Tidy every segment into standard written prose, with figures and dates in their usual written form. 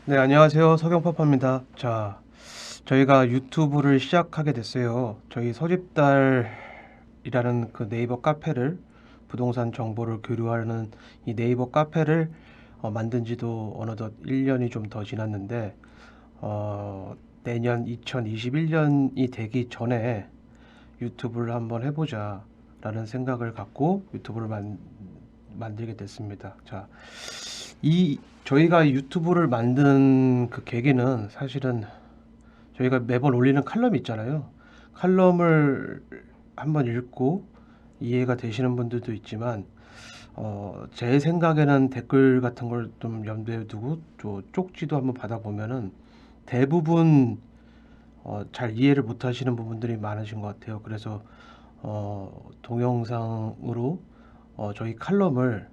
네, 안녕하세요. 석영파파입니다. 자, 저희가 유튜브를 시작하게 됐어요. 저희 서집달이라는 그 네이버 카페를, 부동산 정보를 교류하는 이 네이버 카페를 만든 지도 어느덧 1년이 좀 더 지났는데, 내년 2021년이 되기 전에 유튜브를 한번 해보자 라는 생각을 갖고 유튜브를 만들게 됐습니다. 자, 저희가 유튜브를 만든 그 계기는 사실은 저희가 매번 올리는 칼럼이 있잖아요. 칼럼을 한번 읽고 이해가 되시는 분들도 있지만, 제 생각에는 댓글 같은 걸 좀 염두에 두고 또 쪽지도 한번 받아보면은 대부분 잘 이해를 못 하시는 부분들이 많으신 것 같아요. 그래서 동영상으로 저희 칼럼을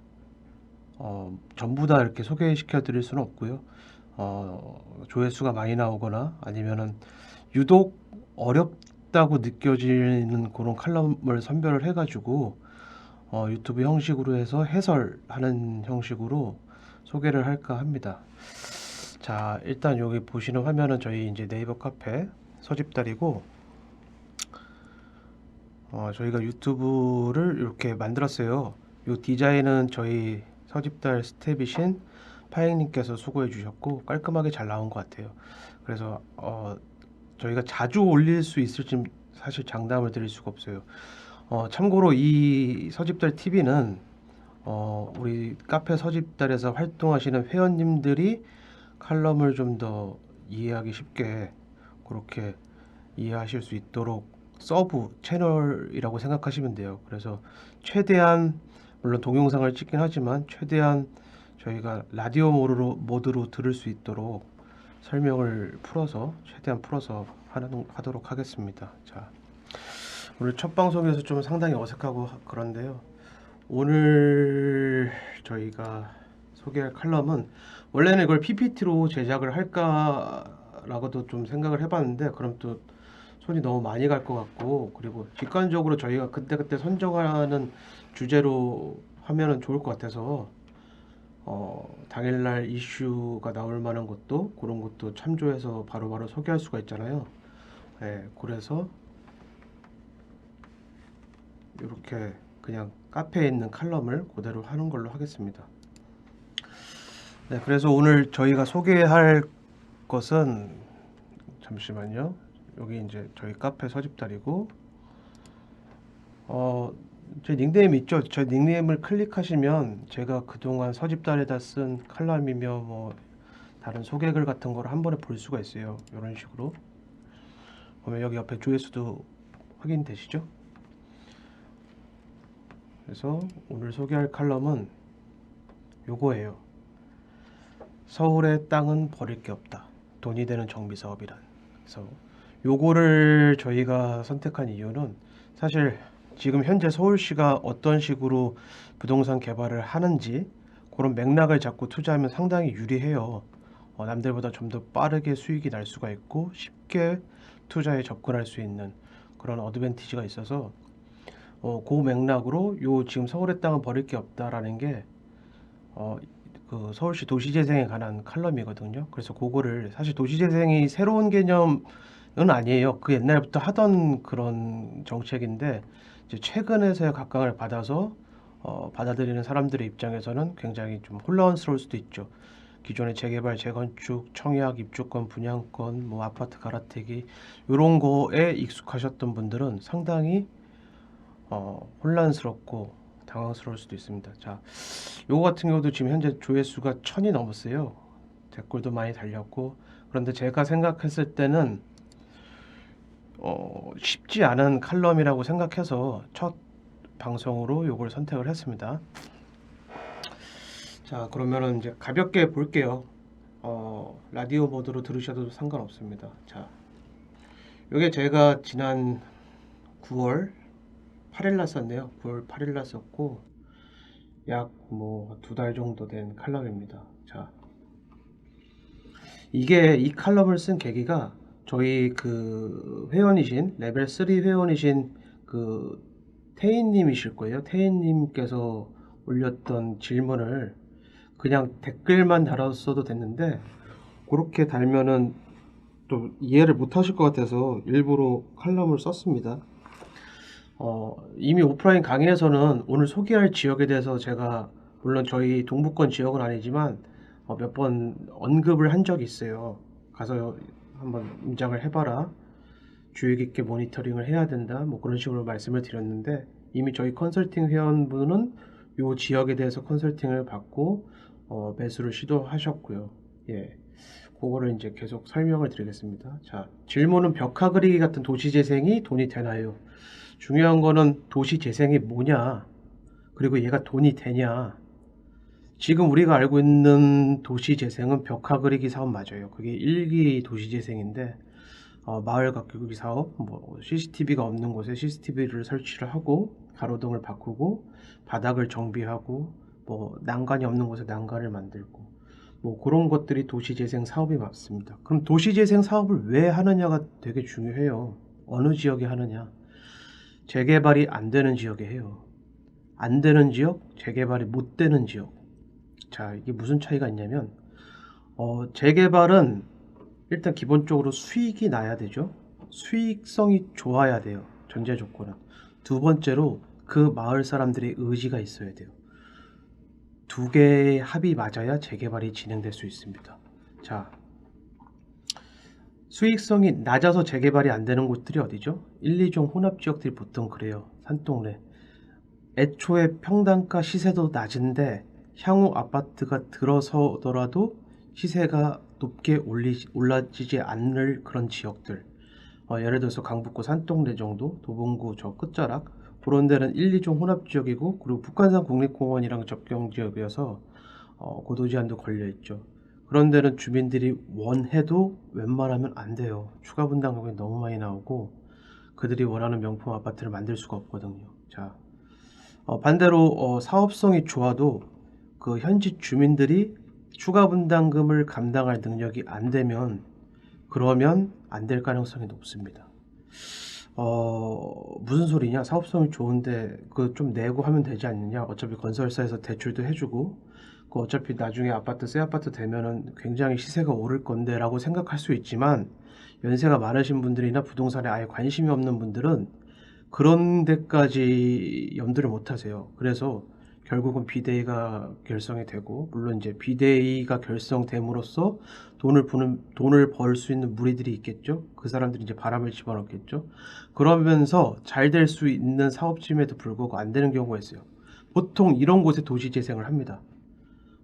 전부 다 이렇게 소개시켜 드릴 수는 없고요. 조회수가 많이 나오거나 아니면은 유독 어렵다고 느껴지는 그런 칼럼을 선별을 해가지고 유튜브 형식으로 해서 해설하는 형식으로 소개를 할까 합니다. 자, 일단 여기 보시는 화면은 저희 이제 네이버 카페 서집달이고, 저희가 유튜브를 이렇게 만들었어요. 이 디자인은 저희 서집달 스텝이신 파행님께서 수고해 주셨고 깔끔하게 잘 나온 것 같아요. 그래서 저희가 자주 올릴 수 있을지 사실 장담을 드릴 수가 없어요. 참고로 이 서집달 TV는 우리 카페 서집달에서 활동하시는 회원님들이 칼럼을 좀 더 이해하기 쉽게 그렇게 이해하실 수 있도록 서브 채널이라고 생각하시면 돼요. 그래서 최대한, 물론 동영상을 찍긴 하지만 최대한 저희가 라디오 모드로 들을 수 있도록 설명을 풀어서 최대한 풀어서 하도록 하겠습니다. 자, 오늘 첫 방송에서 좀 상당히 어색하고 그런데요. 오늘 저희가 소개할 칼럼은, 원래는 이걸 PPT로 제작을 할까라고도 좀 생각을 해봤는데 그럼 또 손이 너무 많이 갈 것 같고, 그리고 직관적으로 저희가 그때그때 선정하는 주제로 하면은 좋을 것 같아서 당일날 이슈가 나올 만한 것도 그런 것도 참조해서 바로바로 소개할 수가 있잖아요. 네, 그래서 이렇게 그냥 카페에 있는 칼럼을 그대로 하는 걸로 하겠습니다. 네, 그래서 오늘 저희가 소개할 것은, 잠시만요. 여기 이제 저희 카페 서집달이고, 제 닉네임 있죠? 저 닉네임을 클릭하시면 제가 그동안 서집달에다 쓴 칼럼이며 뭐 다른 소개글 같은 걸 한 번에 볼 수가 있어요. 이런 식으로 보면 여기 옆에 조회수도 확인되시죠? 그래서 오늘 소개할 칼럼은 요거예요. 서울의 땅은 버릴 게 없다. 돈이 되는 정비 사업이란. 그래서 요거를 저희가 선택한 이유는, 사실 지금 현재 서울시가 어떤 식으로 부동산 개발을 하는지 그런 맥락을 잡고 투자하면 상당히 유리해요. 남들보다 좀 더 빠르게 수익이 날 수가 있고 쉽게 투자에 접근할 수 있는 그런 어드밴티지가 있어서, 그 맥락으로 요 지금 서울의 땅은 버릴 게 없다라는 게 어, 그 서울시 도시재생에 관한 칼럼이거든요. 그래서 그거를, 사실 도시재생이 새로운 개념은 아니에요. 그 옛날부터 하던 그런 정책인데 이제 최근에서야 각광을 받아서 받아들이는 사람들의 입장에서는 굉장히 좀 혼란스러울 수도 있죠. 기존의 재개발, 재건축, 청약, 입주권, 분양권, 뭐 아파트 갈아타기 이런 거에 익숙하셨던 분들은 상당히 혼란스럽고 당황스러울 수도 있습니다. 자, 요거 같은 경우도 지금 현재 조회수가 1000이 넘었어요. 댓글도 많이 달렸고. 그런데 제가 생각했을 때는 쉽지 않은 칼럼이라고 생각해서 첫 방송으로 요걸 선택을 했습니다. 자, 그러면은 이제 가볍게 볼게요. 라디오 모드로 들으셔도 상관없습니다. 자, 요게 제가 지난 9월 8일 날 썼네요. 9월 8일 날 썼고 약 뭐 2달 정도 된 칼럼입니다. 자, 이게 이 칼럼을 쓴 계기가, 저희 그 회원이신 레벨 3 회원이신 그 태인님이실 거예요. 태인님께서 올렸던 질문을 그냥 댓글만 달았어도 됐는데 그렇게 달면은 또 이해를 못 하실 것 같아서 일부러 칼럼을 썼습니다. 이미 오프라인 강의에서는 오늘 소개할 지역에 대해서 제가 물론 저희 동부권 지역은 아니지만 몇 번 언급을 한 적이 있어요. 가서 한번 임장을 해봐라. 주의 깊게 모니터링을 해야 된다. 뭐 그런 식으로 말씀을 드렸는데 이미 저희 컨설팅 회원분은 이 지역에 대해서 컨설팅을 받고 매수를 시도하셨고요. 예. 그거를 이제 계속 설명을 드리겠습니다. 자, 질문은 벽화 그리기 같은 도시 재생이 돈이 되나요? 중요한 거는 도시 재생이 뭐냐, 그리고 얘가 돈이 되냐. 지금 우리가 알고 있는 도시 재생은 벽화 그리기 사업 맞아요. 그게 1기 도시 재생인데 마을 가꾸기 사업, 뭐 CCTV가 없는 곳에 CCTV를 설치를 하고 가로등을 바꾸고 바닥을 정비하고 뭐 난간이 없는 곳에 난간을 만들고 뭐 그런 것들이 도시재생 사업이 맞습니다. 그럼 도시재생 사업을 왜 하느냐가 되게 중요해요. 어느 지역에 하느냐. 재개발이 안 되는 지역에 해요. 안 되는 지역, 재개발이 못 되는 지역. 자, 이게 무슨 차이가 있냐면 재개발은 일단 기본적으로 수익이 나야 되죠. 수익성이 좋아야 돼요. 전제 조건은. 두 번째로 그 마을 사람들의 의지가 있어야 돼요. 두 개의 합이 맞아야 재개발이 진행될 수 있습니다. 자, 수익성이 낮아서 재개발이 안 되는 곳들이 어디죠? 1, 2종 혼합지역들이 보통 그래요. 산동네. 애초에 평당가 시세도 낮은데 향후 아파트가 들어서더라도 시세가 높게 올라지지 않을 그런 지역들. 예를 들어서 강북구 산동네 정도, 도봉구 저 끝자락, 그런 데는 1, 2종 혼합지역이고, 그리고 북한산 국립공원이랑 접경지역이어서 고도제한도 걸려있죠. 그런 데는 주민들이 원해도 웬만하면 안 돼요. 추가 분담금이 너무 많이 나오고 그들이 원하는 명품 아파트를 만들 수가 없거든요. 자, 반대로 사업성이 좋아도 그 현지 주민들이 추가 분담금을 감당할 능력이 안 되면 그러면 안 될 가능성이 높습니다. 무슨 소리냐? 사업성이 좋은데 그 좀 내고 하면 되지 않느냐? 어차피 건설사에서 대출도 해주고 그 어차피 나중에 아파트 새 아파트 되면은 굉장히 시세가 오를 건데 라고 생각할 수 있지만 연세가 많으신 분들이나 부동산에 아예 관심이 없는 분들은 그런 데까지 염두를 못 하세요. 그래서 결국은 비대위가 결성이 되고, 물론 이제 비대위가 결성됨으로써 돈을 벌 수 있는 무리들이 있겠죠. 그 사람들이 이제 바람을 집어넣겠죠. 그러면서 잘 될 수 있는 사업임에도 불구하고 안 되는 경우가 있어요. 보통 이런 곳에 도시 재생을 합니다.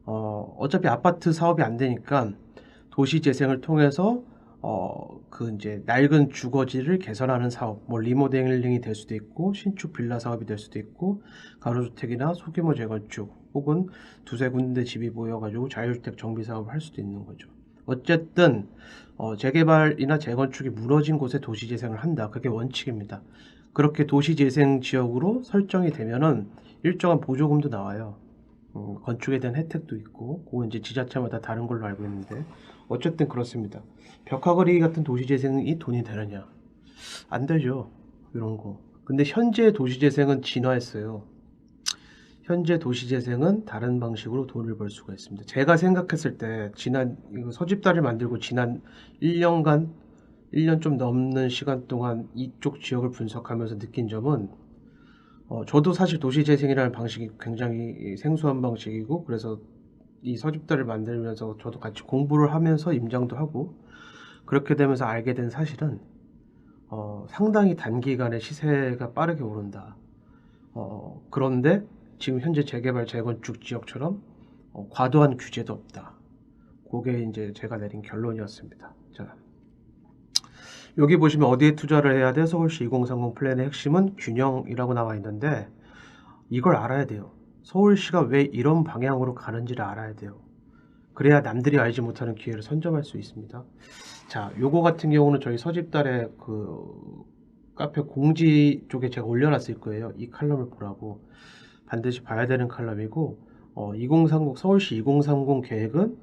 어차피 아파트 사업이 안 되니까 도시 재생을 통해서 그 이제 낡은 주거지를 개선하는 사업, 뭐 리모델링이 될 수도 있고 신축 빌라 사업이 될 수도 있고 가로주택이나 소규모 재건축 혹은 두세 군데 집이 모여가지고 자유주택 정비 사업을 할 수도 있는 거죠. 어쨌든 재개발이나 재건축이 무너진 곳에 도시 재생을 한다. 그게 원칙입니다. 그렇게 도시 재생 지역으로 설정이 되면은 일정한 보조금도 나와요. 건축에 대한 혜택도 있고, 그건 이제 지자체마다 다른 걸로 알고 있는데, 어쨌든 그렇습니다. 벽화거리 같은 도시재생이 돈이 되느냐? 안 되죠. 이런 거. 근데 현재 도시재생은 진화했어요. 현재 도시재생은 다른 방식으로 돈을 벌 수가 있습니다. 제가 생각했을 때, 이거 서집다를 만들고 지난 1년간, 1년 좀 넘는 시간 동안 이쪽 지역을 분석하면서 느낀 점은, 저도 사실 도시재생이라는 방식이 굉장히 생소한 방식이고, 그래서 이 서집다를 만들면서 저도 같이 공부를 하면서 임장도 하고, 그렇게 되면서 알게 된 사실은 상당히 단기간에 시세가 빠르게 오른다. 그런데 지금 현재 재개발 재건축 지역처럼 과도한 규제도 없다. 그게 이제 제가 내린 결론이었습니다. 자, 여기 보시면 어디에 투자를 해야 돼? 서울시 2030 플랜의 핵심은 균형이라고 나와 있는데 이걸 알아야 돼요. 서울시가 왜 이런 방향으로 가는지를 알아야 돼요. 그래야 남들이 알지 못하는 기회를 선점할 수 있습니다. 자, 요거 같은 경우는 저희 서집달에 그 카페 공지 쪽에 제가 올려놨을 거예요. 이 칼럼을 보라고. 반드시 봐야 되는 칼럼이고, 2030 서울시 2030 계획은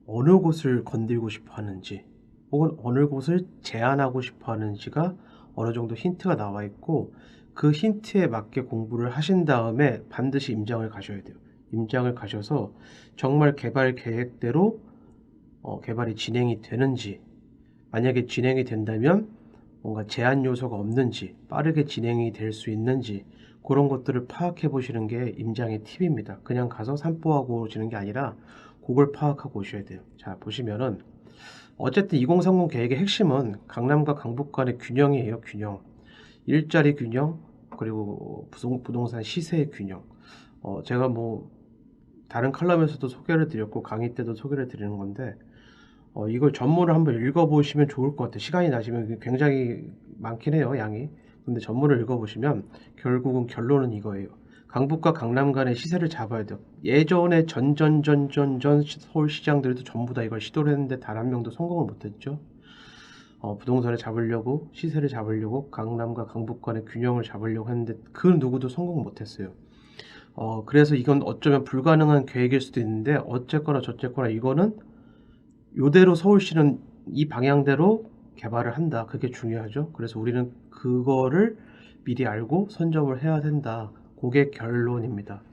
어느 곳을 건들고 싶어 하는지 혹은 어느 곳을 제한하고 싶어 하는지가 어느 정도 힌트가 나와 있고, 그 힌트에 맞게 공부를 하신 다음에 반드시 임장을 가셔야 돼요. 임장을 가셔서 정말 개발 계획대로 개발이 진행이 되는지, 만약에 진행이 된다면 뭔가 제한 요소가 없는지, 빠르게 진행이 될 수 있는지 그런 것들을 파악해 보시는 게 임장의 팁입니다. 그냥 가서 산보하고 오시는 게 아니라 그걸 파악하고 오셔야 돼요. 자, 보시면은 어쨌든 2030 계획의 핵심은 강남과 강북 간의 균형이에요. 균형. 일자리 균형, 그리고 부동산 시세의 균형. 제가 뭐 다른 칼럼에서도 소개를 드렸고 강의 때도 소개를 드리는 건데, 이걸 전문을 한번 읽어보시면 좋을 것 같아요. 시간이 나시면 굉장히 많긴 해요, 양이. 근데 전문을 읽어보시면 결국은 결론은 이거예요. 강북과 강남 간의 시세를 잡아야 돼요. 예전에 전전전전전 서울시장들도 전부 다 이걸 시도를 했는데 단 한 명도 성공을 못했죠. 부동산을 잡으려고, 시세를 잡으려고, 강남과 강북 간의 균형을 잡으려고 했는데 그 누구도 성공 못했어요. 그래서 이건 어쩌면 불가능한 계획일 수도 있는데, 어쨌거나 저쨌거나 이거는 요대로 서울시는 이 방향대로 개발을 한다. 그게 중요하죠. 그래서 우리는 그거를 미리 알고 선점을 해야 된다. 그게 결론입니다.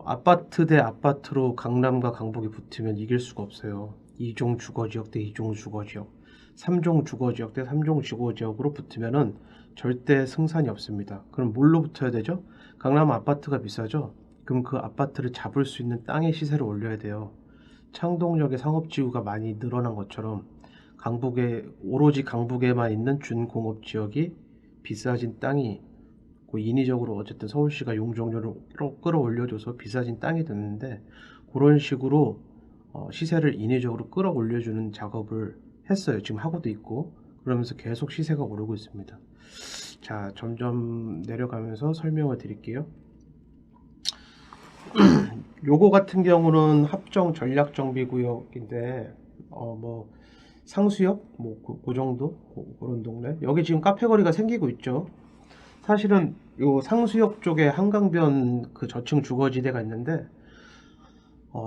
아파트 대 아파트로 강남과 강북이 붙으면 이길 수가 없어요. 2종 주거지역 대 2종 주거지역, 3종 주거지역 대 3종 주거지역으로 붙으면은 절대 승산이 없습니다. 그럼 뭘로 붙어야 되죠? 강남 아파트가 비싸죠? 그럼 그 아파트를 잡을 수 있는 땅의 시세를 올려야 돼요. 창동역의 상업지구가 많이 늘어난 것처럼 강북에, 오로지 강북에만 있는 준공업지역이 비싸진 땅이, 인위적으로 어쨌든 서울시가 용적률을 끌어올려줘서 비싸진 땅이 됐는데, 그런 식으로 시세를 인위적으로 끌어올려주는 작업을 했어요. 지금 하고도 있고. 그러면서 계속 시세가 오르고 있습니다. 자, 점점 내려가면서 설명을 드릴게요. 요거 같은 경우는 합정 전략정비구역인데, 뭐 상수역 뭐 그 정도, 그런 동네. 여기 지금 카페거리가 생기고 있죠. 사실은 요 상수역 쪽에 한강변 그 저층 주거지대가 있는데,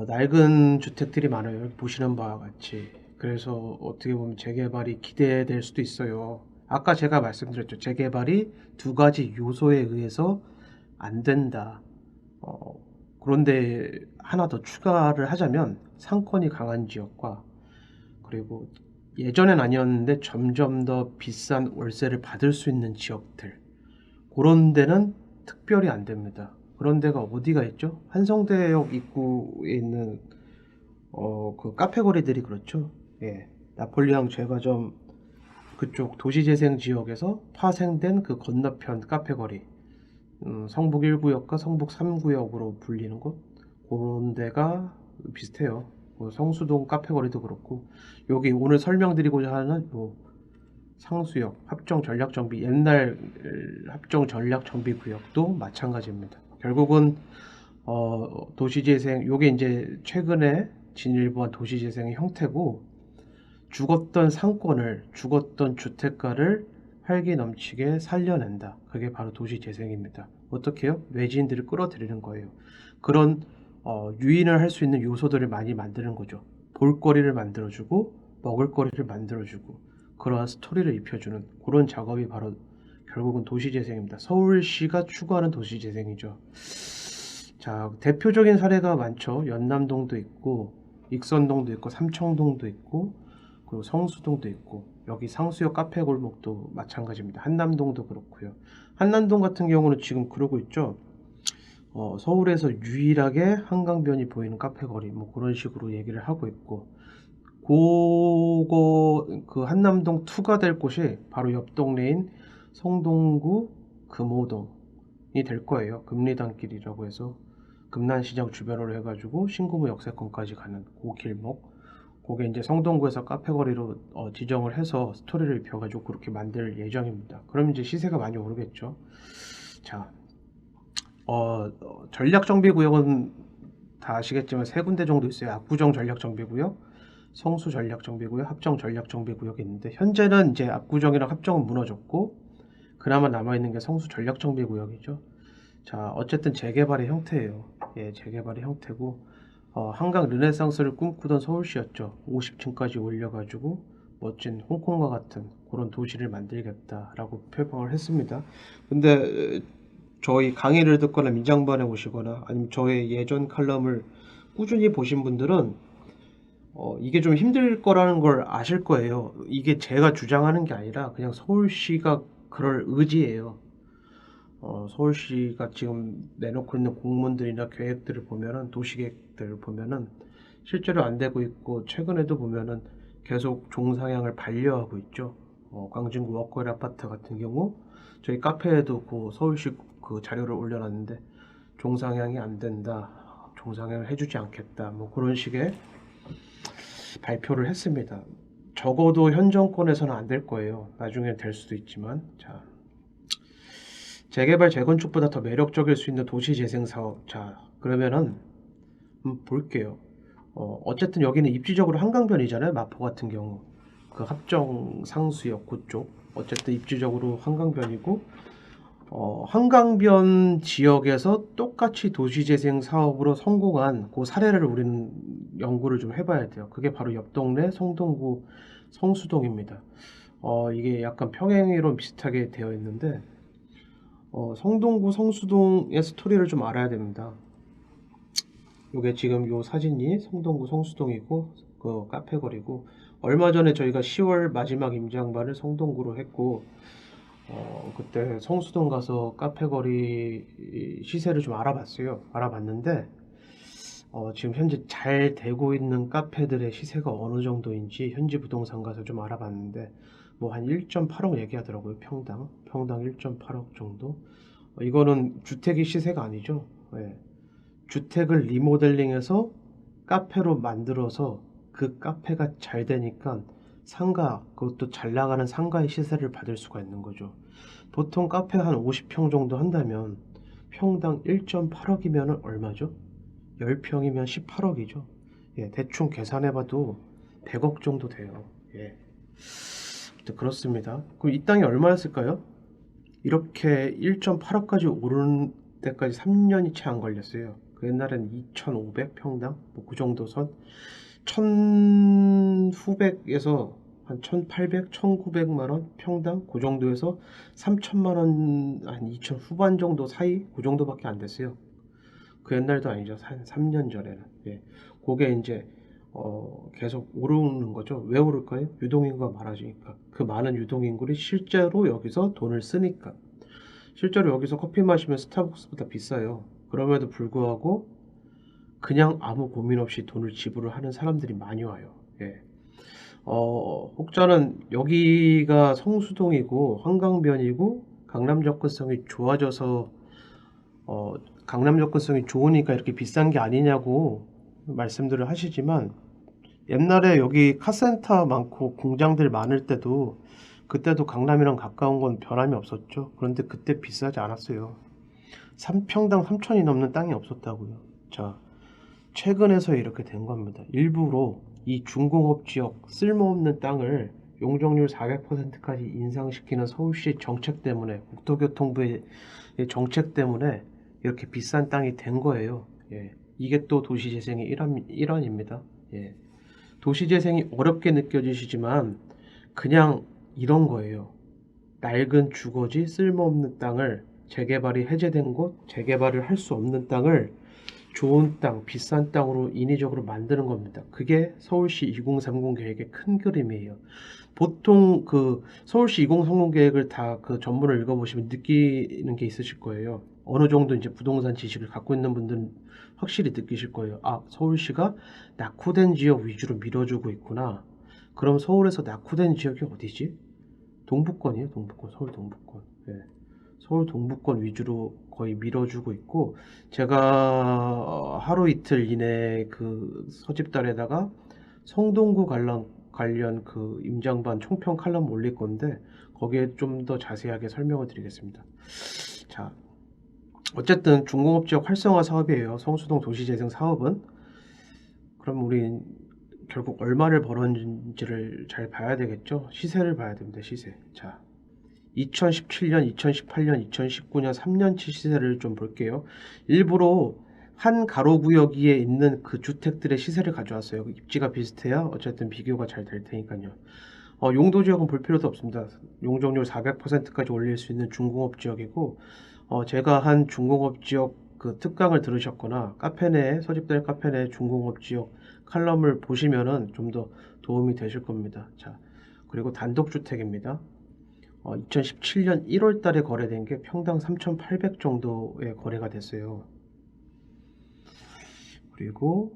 낡은 주택들이 많아요. 여기 보시는 바와 같이. 그래서 어떻게 보면 재개발이 기대될 수도 있어요. 아까 제가 말씀드렸죠. 재개발이 두 가지 요소에 의해서 안 된다. 그런데 하나 더 추가를 하자면, 상권이 강한 지역과, 그리고 예전엔 아니었는데 점점 더 비싼 월세를 받을 수 있는 지역들, 그런 데는 특별히 안 됩니다. 그런 데가 어디가 있죠? 한성대역 입구에 있는 그 카페 거리들이 그렇죠. 예, 나폴리앙 제과점 그쪽 도시재생 지역에서 파생된 그 건너편 카페 거리, 성북 1구역과 성북 3구역으로 불리는 곳, 그런 데가 비슷해요. 성수동 카페 거리도 그렇고, 여기 오늘 설명드리고자 하는 요 상수역 합정 전략 정비, 옛날 합정 전략 정비 구역도 마찬가지입니다. 결국은 도시재생, 요게 이제 최근에 진일보한 도시재생의 형태고, 죽었던 상권을, 죽었던 주택가를 활기 넘치게 살려낸다. 그게 바로 도시재생입니다. 어떻게 해요? 외지인들을 끌어들이는 거예요. 그런 유인을 할 수 있는 요소들을 많이 만드는 거죠. 볼거리를 만들어주고, 먹을거리를 만들어주고, 그러한 스토리를 입혀주는 그런 작업이 바로 결국은 도시재생입니다. 서울시가 추구하는 도시재생이죠. 자, 대표적인 사례가 많죠. 연남동도 있고, 익선동도 있고, 삼청동도 있고, 그리고 성수동도 있고, 여기 상수역 카페 골목도 마찬가지입니다. 한남동도 그렇고요. 한남동 같은 경우는 지금 그러고 있죠. 서울에서 유일하게 한강변이 보이는 카페 거리, 뭐 그런 식으로 얘기를 하고 있고, 그 한남동 2가 될 곳이 바로 옆 동네인 성동구 금호동이 될 거예요. 금리단길이라고 해서 금난시장 주변으로 해가지고 신구무 역세권까지 가는 그 길목, 그게 이제 성동구에서 카페거리로 지정을 해서 스토리를 입혀가지고 그렇게 만들 예정입니다. 그럼 이제 시세가 많이 오르겠죠. 자, 전략정비구역은 다 아시겠지만 세 군데 정도 있어요. 압구정 전략정비구역, 성수 전략정비구역, 합정 전략정비구역이 있는데, 현재는 이제 압구정이랑 합정은 무너졌고 그나마 남아있는 게 성수 전략정비구역이죠. 자, 어쨌든 재개발의 형태예요. 예, 재개발의 형태고, 한강 르네상스를 꿈꾸던 서울시였죠. 50층까지 올려가지고 멋진 홍콩과 같은 그런 도시를 만들겠다라고 표방을 했습니다. 근데 저희 강의를 듣거나 민장반에 오시거나 아니면 저의 예전 칼럼을 꾸준히 보신 분들은 이게 좀 힘들 거라는 걸 아실 거예요. 이게 제가 주장하는 게 아니라 그냥 서울시가 그럴 의지예요. 서울시가 지금 내놓고 있는 공문들이나 계획들을 보면은, 도시계획들을 보면은 실제로 안 되고 있고, 최근에도 보면은 계속 종상향을 반려하고 있죠. 광진구 워커힐 아파트 같은 경우 저희 카페에도 그 서울시 그 자료를 올려놨는데, 종상향이 안 된다, 종상향을 해주지 않겠다, 뭐 그런 식의 발표를 했습니다. 적어도 현 정권에서는 안 될 거예요. 나중에 될 수도 있지만. 자, 재개발 재건축보다 더 매력적일 수 있는 도시재생 사업. 자, 그러면은 볼게요. 어쨌든 여기는 입지적으로 한강변이잖아요. 마포 같은 경우 그 합정 상수역 그쪽, 어쨌든 입지적으로 한강변이고, 한강변 지역에서 똑같이 도시재생 사업으로 성공한 그 사례를 우리는 연구를 좀 해봐야 돼요. 그게 바로 옆 동네 성동구 성수동입니다. 이게 약간 평행이론 비슷하게 되어 있는데, 성동구 성수동의 스토리를 좀 알아야 됩니다. 요게 지금 요 사진이 성동구 성수동이고 그 카페거리고, 얼마 전에 저희가 10월 마지막 임장반을 성동구로 했고, 그때 성수동 가서 카페거리 시세를 좀 알아봤어요. 알아봤는데, 지금 현재 잘 되고 있는 카페들의 시세가 어느 정도인지 현지 부동산 가서 좀 알아봤는데, 뭐 한 1.8억 얘기하더라고요. 평당 1.8억 정도. 이거는 주택이 시세가 아니죠. 예. 주택을 리모델링해서 카페로 만들어서 그 카페가 잘 되니까 상가, 그것도 잘 나가는 상가의 시세를 받을 수가 있는 거죠. 보통 카페 한 50평 정도 한다면 평당 1.8억이면 얼마죠? 10평이면 18억이죠. 예, 대충 계산해봐도 100억 정도 돼요. 예, 그렇습니다. 그럼 이 땅이 얼마였을까요? 이렇게 1.8억까지 오른 때까지 3년이 채 안 걸렸어요. 그 옛날엔 2,500평당 뭐 그 정도 선, 1,900에서 한 1,800, 1,900만 원 평당 그 정도에서 3천만 원, 한 2천 후반 정도 사이 그 정도밖에 안 됐어요. 그 옛날도 아니죠. 한 3년 전에는. 예. 그게 이제 계속 오르는 거죠. 왜 오를까요? 유동인구가 많아지니까. 그 많은 유동인구를 실제로 여기서 돈을 쓰니까. 실제로 여기서 커피 마시면 스타벅스보다 비싸요. 그럼에도 불구하고 그냥 아무 고민 없이 돈을 지불을 하는 사람들이 많이 와요. 예. 혹자는 여기가 성수동이고 한강변이고 강남 접근성이 좋아져서, 강남 접근성이 좋으니까 이렇게 비싼 게 아니냐고 말씀들을 하시지만, 옛날에 여기 카센터 많고 공장들 많을 때도, 그때도 강남이랑 가까운 건 변함이 없었죠. 그런데 그때 비싸지 않았어요. 3평당 3천이 넘는 땅이 없었다고요. 자, 최근에서 이렇게 된 겁니다. 일부러 이 중공업 지역 쓸모없는 땅을 용적률 400%까지 인상시키는 서울시 정책 때문에, 국토교통부의 정책 때문에 이렇게 비싼 땅이 된 거예요. 예. 이게 또 도시재생의 일환입니다. 예. 도시재생이 어렵게 느껴지시지만 그냥 이런 거예요. 낡은 주거지 쓸모없는 땅을, 재개발이 해제된 곳, 재개발을 할 수 없는 땅을 좋은 땅, 비싼 땅으로 인위적으로 만드는 겁니다. 그게 서울시 2030 계획의 큰 그림이에요. 보통 그 서울시 2030 계획을 다 그 전문을 읽어보시면 느끼는 게 있으실 거예요. 어느 정도 이제 부동산 지식을 갖고 있는 분들은 확실히 느끼실 거예요. 아, 서울시가 낙후된 지역 위주로 밀어주고 있구나. 그럼 서울에서 낙후된 지역이 어디지? 동부권이에요, 동부권. 서울 동부권. 예. 서울 동부권 위주로 거의 밀어주고 있고, 제가 하루 이틀 이내 그 서집달에다가 성동구 관련 그 임장반 총평 칼럼 올릴 건데, 거기에 좀 더 자세하게 설명을 드리겠습니다. 자, 어쨌든 중공업지역 활성화 사업이에요. 성수동 도시재생 사업은. 그럼 우리 결국 얼마를 벌었는지를 잘 봐야 되겠죠. 시세를 봐야 됩니다. 시세. 자, 2017년, 2018년, 2019년 3년치 시세를 좀 볼게요. 일부러 한 가로구역에 있는 그 주택들의 시세를 가져왔어요. 입지가 비슷해야 어쨌든 비교가 잘 될 테니까요. 용도 지역은 볼 필요도 없습니다. 용적률 400%까지 올릴 수 있는 중공업 지역이고, 제가 한 중공업 지역 그 특강을 들으셨거나 카페 내 서집달 카페 내 중공업 지역 칼럼을 보시면은 좀 더 도움이 되실 겁니다. 자, 그리고 단독주택입니다. 2017년 1월 달에 거래된 게 평당 3,800 정도에 거래가 됐어요. 그리고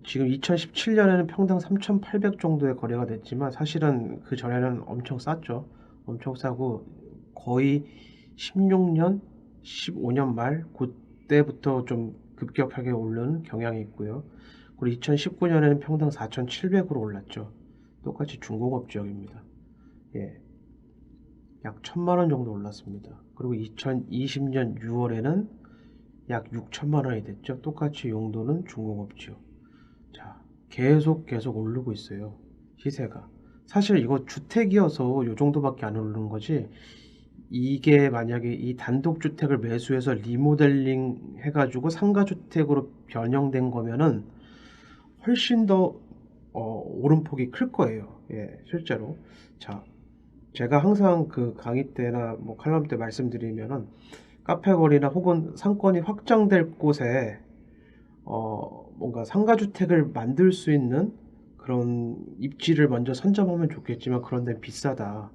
지금 2017년에는 평당 3,800 정도에 거래가 됐지만 사실은 그 전에는 엄청 쌌죠. 엄청 싸고 거의 16년, 15년 말 그때부터 좀 급격하게 오르는 경향이 있고요. 그리고 2019년에는 평당 4,700으로 올랐죠. 똑같이 중공업 지역입니다. 예, 약 1,000만 원 정도 올랐습니다. 그리고 2020년 6월에는 약 6천만 원이 됐죠. 똑같이 용도는 중공업 지역. 자, 계속 오르고 있어요. 시세가. 사실 이거 주택이어서 요 정도밖에 안 오르는 거지. 이게 만약에 이 단독주택을 매수해서 리모델링 해가지고 상가주택으로 변형된 거면은 훨씬 더 오름폭이 클 거예요. 예, 실제로. 자, 제가 항상 그 강의 때나 뭐 칼럼 때 말씀드리면은 카페 거리나 혹은 상권이 확장될 곳에 뭔가 상가주택을 만들 수 있는 그런 입지를 먼저 선점하면 좋겠지만 그런 데는 비싸다.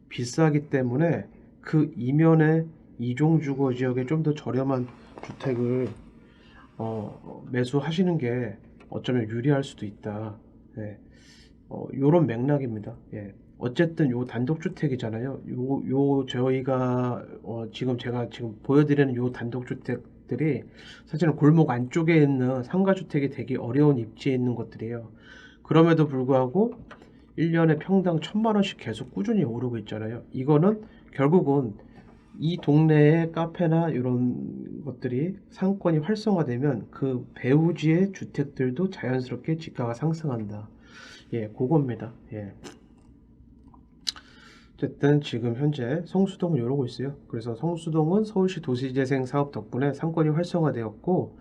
비싸기 때문에 그 이면에 이종주거 지역에 좀 더 저렴한 주택을 매수하시는 게 어쩌면 유리할 수도 있다. 예. 요런 맥락입니다. 예. 어쨌든 요 단독주택이잖아요. 요 저희가 제가 지금 보여드리는 요 단독주택들이 사실은 골목 안쪽에 있는 상가주택이 되게 어려운 입지에 있는 것들이에요. 그럼에도 불구하고 1년에 평당 1,000만 원씩 계속 꾸준히 오르고 있잖아요. 이거는 결국은 이 동네의 카페나 이런 것들이 상권이 활성화되면 그 배후지의 주택들도 자연스럽게 지가가 상승한다. 예, 그겁니다. 예. 어쨌든 지금 현재 성수동은 이러고 있어요. 그래서 성수동은 서울시 도시재생 사업 덕분에 상권이 활성화되었고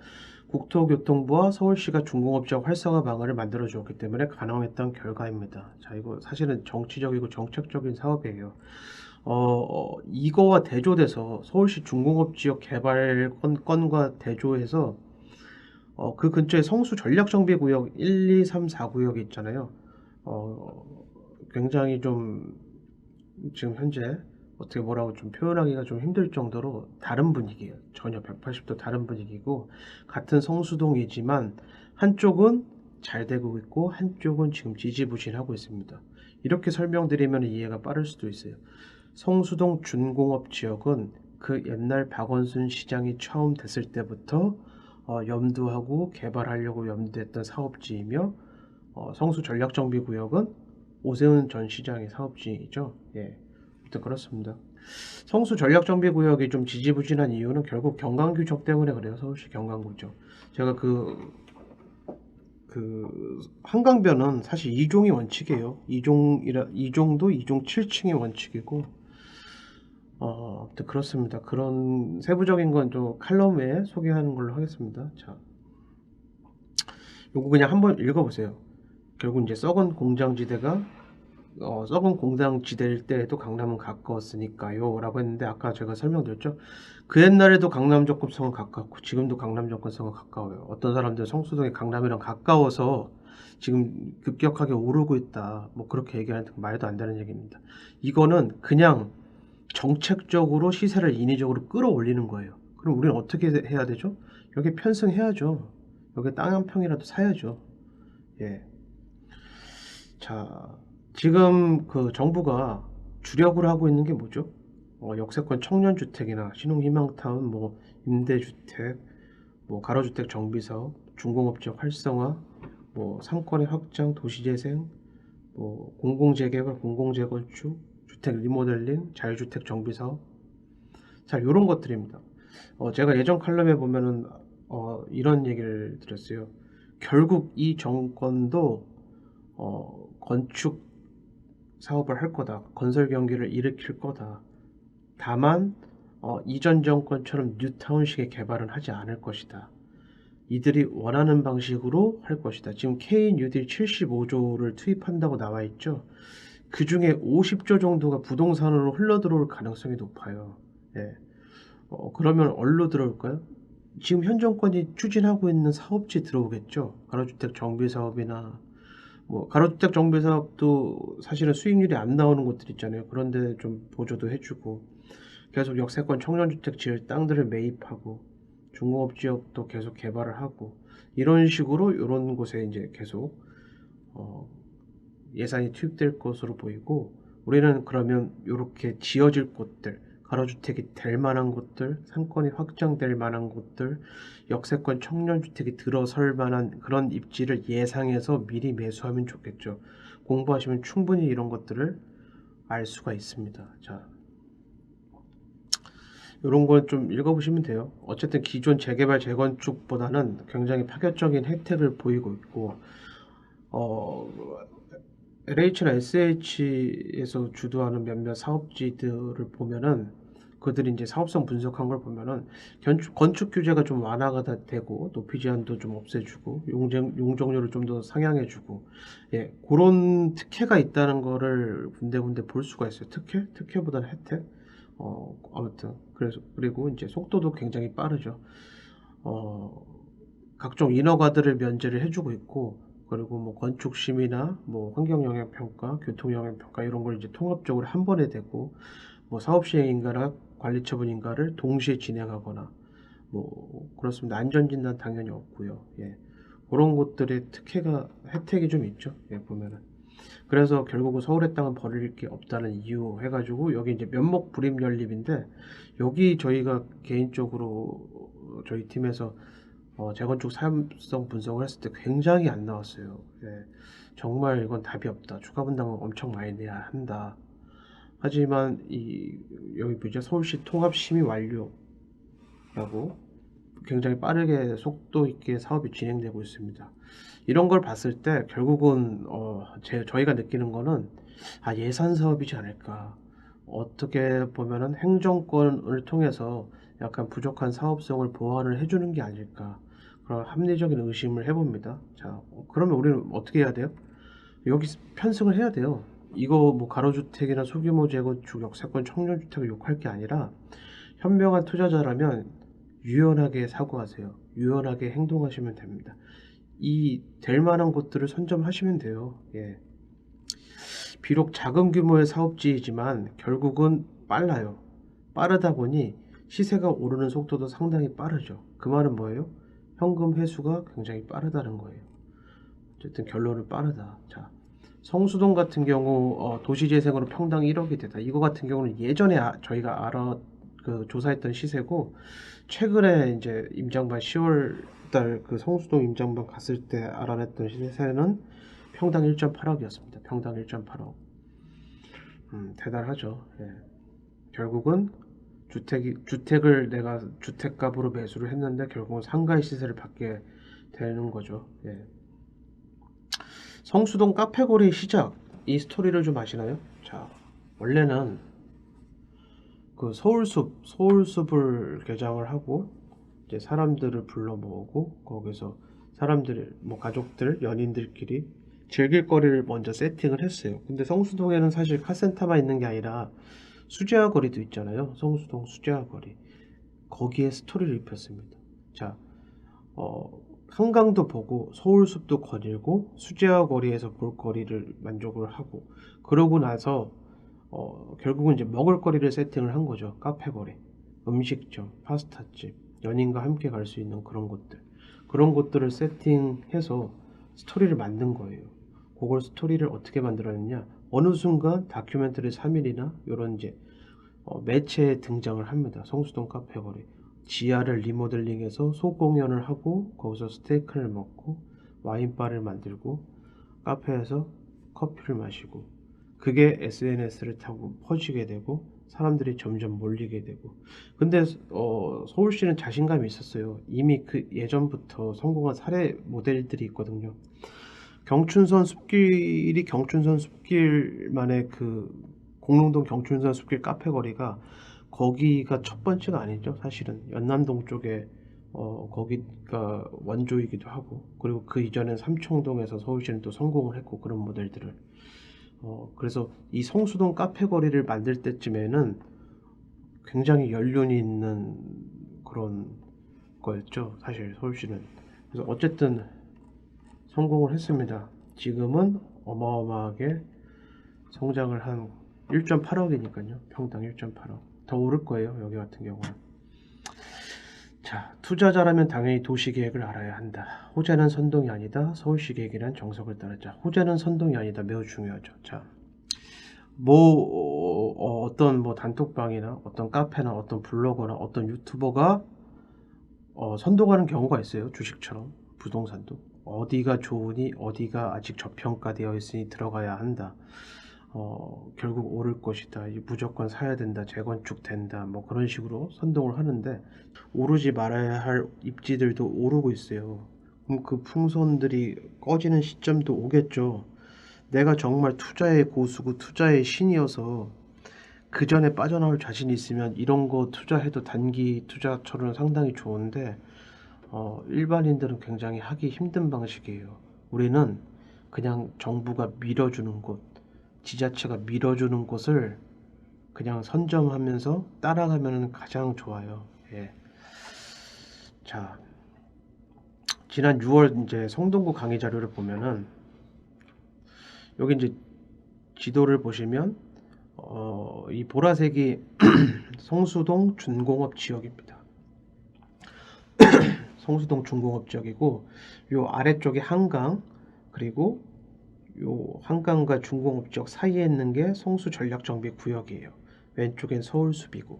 국토교통부와 서울시가 중공업지역 활성화 방안을 만들어 주었기 때문에 가능했던 결과입니다. 자, 이거 사실은 정치적이고 정책적인 사업이에요. 이거와 대조돼서 서울시 중공업지역 개발 건과 대조해서 그 근처에 성수 전략정비구역 1, 2, 3, 4구역이 있잖아요. 굉장히 좀 지금 현재 어떻게 뭐라고 좀 표현하기가 좀 힘들 정도로 다른 분위기예요. 전혀 180도 다른 분위기고 같은 성수동이지만 한쪽은 잘 되고 있고 한쪽은 지금 지지부진하고 있습니다. 이렇게 설명드리면 이해가 빠를 수도 있어요. 성수동 준공업 지역은 그 옛날 박원순 시장이 처음 됐을 때부터 염두하고 개발하려고 염두했던 사업지이며 성수 전략정비구역은 오세훈 전 시장의 사업지이죠. 예, 아무튼 그렇습니다. 성수 전략정비구역이 좀 지지부진한 이유는 결국 경강규정 때문에 그래요. 서울시 경강규정. 제가 그 한강변은 사실 2종이 원칙이에요. 2종도 2종 7층이 원칙이고 아무튼 그렇습니다. 그런 세부적인 건 좀 칼럼에 소개하는 걸로 하겠습니다. 자, 요거 그냥 한번 읽어보세요. 결국 이제 썩은 공장지대가 썩은 공장지대일 때에도 강남은 가까웠으니까요 라고 했는데 아까 제가 설명드렸죠. 그 옛날에도 강남 접근성은 가깝고 지금도 강남 접근성은 가까워요. 어떤 사람들은 성수동이 강남이랑 가까워서 지금 급격하게 오르고 있다 뭐 그렇게 얘기하는 말도 안 되는 얘기입니다. 이거는 그냥 정책적으로 시세를 인위적으로 끌어올리는 거예요. 그럼 우리는 어떻게 해야 되죠? 여기 편승해야죠. 여기 땅 한 평이라도 사야죠. 예. 자, 지금 그 정부가 주력을 하고 있는 게 뭐죠? 역세권 청년주택이나 신혼희망타운, 뭐 임대주택, 뭐 가로주택 정비사업, 중공업지역 활성화, 뭐 상권의 확장, 도시재생, 뭐 공공재개발, 공공재건축, 주택 리모델링, 자유주택 정비사업. 자, 이런 것들입니다. 제가 예전 칼럼에 보면은 이런 얘기를 드렸어요. 결국 이 정권도 건축 사업을 할 거다. 건설 경기를 일으킬 거다. 다만 이전 정권처럼 뉴타운식의 개발은 하지 않을 것이다. 이들이 원하는 방식으로 할 것이다. 지금 K 뉴딜 75조를 투입한다고 나와 있죠. 그 중에 50조 정도가 부동산으로 흘러들어올 가능성이 높아요. 예. 그러면 어디로 들어올까요? 지금 현 정권이 추진하고 있는 사업지 들어오겠죠. 가로주택 정비 사업이나 뭐 가로주택 정비 사업도 사실은 수익률이 안 나오는 곳들 있잖아요. 그런데 좀 보조도 해주고 계속 역세권 청년주택 지을 땅들을 매입하고 중공업 지역도 계속 개발을 하고 이런 식으로 이런 곳에 이제 계속 어, 예산이 투입될 것으로 보이고 우리는 그러면 이렇게 지어질 곳들 가로주택이 될 만한 곳들 상권이 확장될 만한 곳들 역세권 청년주택이 들어설 만한 그런 입지를 예상해서 미리 매수하면 좋겠죠. 공부하시면 충분히 이런 것들을 알 수가 있습니다. 자, 이런 건 좀 읽어보시면 돼요. 어쨌든 기존 재개발 재건축보다는 굉장히 파격적인 혜택을 보이고 있고 어, LH나 SH에서 주도하는 몇몇 사업지들을 보면은 그들이 이제 사업성 분석한 걸 보면은 건축 규제가 좀 완화가 되고 높이 제한도 좀 없애주고 용적률을 좀 더 상향해주고 예 그런 특혜가 있다는 거를 군데군데 볼 수가 있어요. 특혜보다는 혜택. 아무튼 그래서 그리고 이제 속도도 굉장히 빠르죠. 어, 각종 인허가들을 면제를 해주고 있고 그리고 뭐 건축 심의나 뭐 환경 영향 평가, 교통 영향 평가 이런 걸 이제 통합적으로 한 번에 되고 뭐 사업 시행 인가나 관리 처분 인가를 동시에 진행하거나 뭐 그렇습니다. 안전 진단 당연히 없고요. 예. 그런 것들의 혜택이 좀 있죠. 예, 보면은. 그래서 결국은 서울의 땅은 버릴 게 없다는 이유 해가지고 여기 이제 면목 불임 연립인데 여기 저희가 개인적으로 저희 팀에서 재건축 사업성 분석을 했을 때 굉장히 안 나왔어요. 예, 정말 이건 답이 없다. 추가 분담은 엄청 많이 내야 한다. 하지만 여기 보죠. 서울시 통합 심의 완료라고 굉장히 빠르게 속도 있게 사업이 진행되고 있습니다. 이런 걸 봤을 때 결국은 저희가 느끼는 거는 예산 사업이지 않을까. 어떻게 보면은 행정권을 통해서 약간 부족한 사업성을 보완을 해주는 게 아닐까. 그런 합리적인 의심을 해봅니다. 자, 그러면 우리는 어떻게 해야 돼요? 여기 편승을 해야 돼요. 이거 뭐 가로주택이나 소규모 재건축, 역세권 청년주택을 욕할 게 아니라 현명한 투자자라면 유연하게 사고하세요. 유연하게 행동하시면 됩니다. 이 될 만한 곳들을 선점하시면 돼요. 예. 비록 작은 규모의 사업지이지만 결국은 빨라요. 빠르다 보니 시세가 오르는 속도도 상당히 빠르죠. 그 말은 뭐예요? 현금 회수가 굉장히 빠르다는 거예요. 어쨌든 결론은 빠르다. 자, 성수동 같은 경우 도시재생으로 평당 1억이 되다. 이거 같은 경우는 예전에 저희가 조사했던 시세고 최근에 이제 임장반 10월 달 그 성수동 임장반 갔을 때 알아냈던 시세는 평당 1.8억이었습니다. 평당 1.8억. 대단하죠. 예. 결국은 주택을 내가 주택값으로 매수를 했는데 결국은 상가의 시세를 받게 되는 거죠. 예. 성수동 카페거리 시작 이 스토리를 좀 아시나요? 자, 원래는 그 서울숲을 개장을 하고 이제 사람들을 불러 모으고 거기서 사람들 뭐 가족들 연인들끼리 즐길 거리를 먼저 세팅을 했어요. 근데 성수동에는 사실 카센터만 있는 게 아니라 수제화 거리도 있잖아요. 성수동 수제화 거리 거기에 스토리를 입혔습니다. 자, 한강도 보고 서울숲도 거닐고 수제화 거리에서 볼거리를 만족을 하고 그러고 나서 결국은 이제 먹을거리를 세팅을 한 거죠. 카페거리, 음식점, 파스타집, 연인과 함께 갈 수 있는 그런 곳들을 세팅해서 스토리를 만든 거예요. 그걸 스토리를 어떻게 만들었느냐? 어느 순간 다큐멘터리 3일이나 이런 이제 매체에 등장을 합니다. 성수동 카페거리. 지하를 리모델링해서 소공연을 하고 거기서 스테이크를 먹고 와인바를 만들고 카페에서 커피를 마시고 그게 SNS를 타고 퍼지게 되고 사람들이 점점 몰리게 되고 근데 서울시는 자신감이 있었어요. 이미 그 예전부터 성공한 사례 모델들이 있거든요. 경춘선 숲길만의 그 공릉동 경춘선 숲길 카페거리가 거기가 첫 번째가 아니죠. 사실은 연남동 쪽에 거기가 원조이기도 하고 그리고 그 이전엔 삼청동에서 서울시는 또 성공을 했고 그런 모델들을 그래서 이 성수동 카페거리를 만들 때쯤에는 굉장히 연륜이 있는 그런 거였죠. 사실 서울시는. 그래서 어쨌든 성공을 했습니다. 지금은 어마어마하게 성장을 한 1.8억이니까요. 평당 1.8억. 더 오를 거예요. 여기 같은 경우는. 자, 투자자라면 당연히 도시계획을 알아야 한다. 호재는 선동이 아니다. 서울시 계획이란 정석을 따르자. 호재는 선동이 아니다. 매우 중요하죠. 자, 어떤 뭐 단톡방이나 어떤 카페나 어떤 블로거나 어떤 유튜버가 선동하는 경우가 있어요. 주식처럼 부동산도 어디가 좋으니 어디가 아직 저평가되어 있으니 들어가야 한다. 결국 오를 것이다. 무조건 사야 된다. 재건축 된다. 뭐 그런 식으로 선동을 하는데 오르지 말아야 할 입지들도 오르고 있어요. 그럼 그 풍선들이 꺼지는 시점도 오겠죠. 내가 정말 투자의 고수고 투자의 신이어서 그 전에 빠져나올 자신이 있으면 이런 거 투자해도 단기 투자처럼 상당히 좋은데 일반인들은 굉장히 하기 힘든 방식이에요. 우리는 그냥 정부가 밀어주는 곳, 지자체가 밀어주는 곳을 그냥 선점하면서 따라가면 가장 좋아요. 예. 자, 지난 6월 이제 성동구 강의 자료를 보면은 여기 이제 지도를 보시면 이 보라색이 성수동 준공업 지역입니다. 성수동 준공업 지역이고 요 아래쪽이 한강 그리고 요 한강과 준공업 지역 사이에 있는 게 성수 전략 정비 구역이에요. 왼쪽엔 서울 수비구.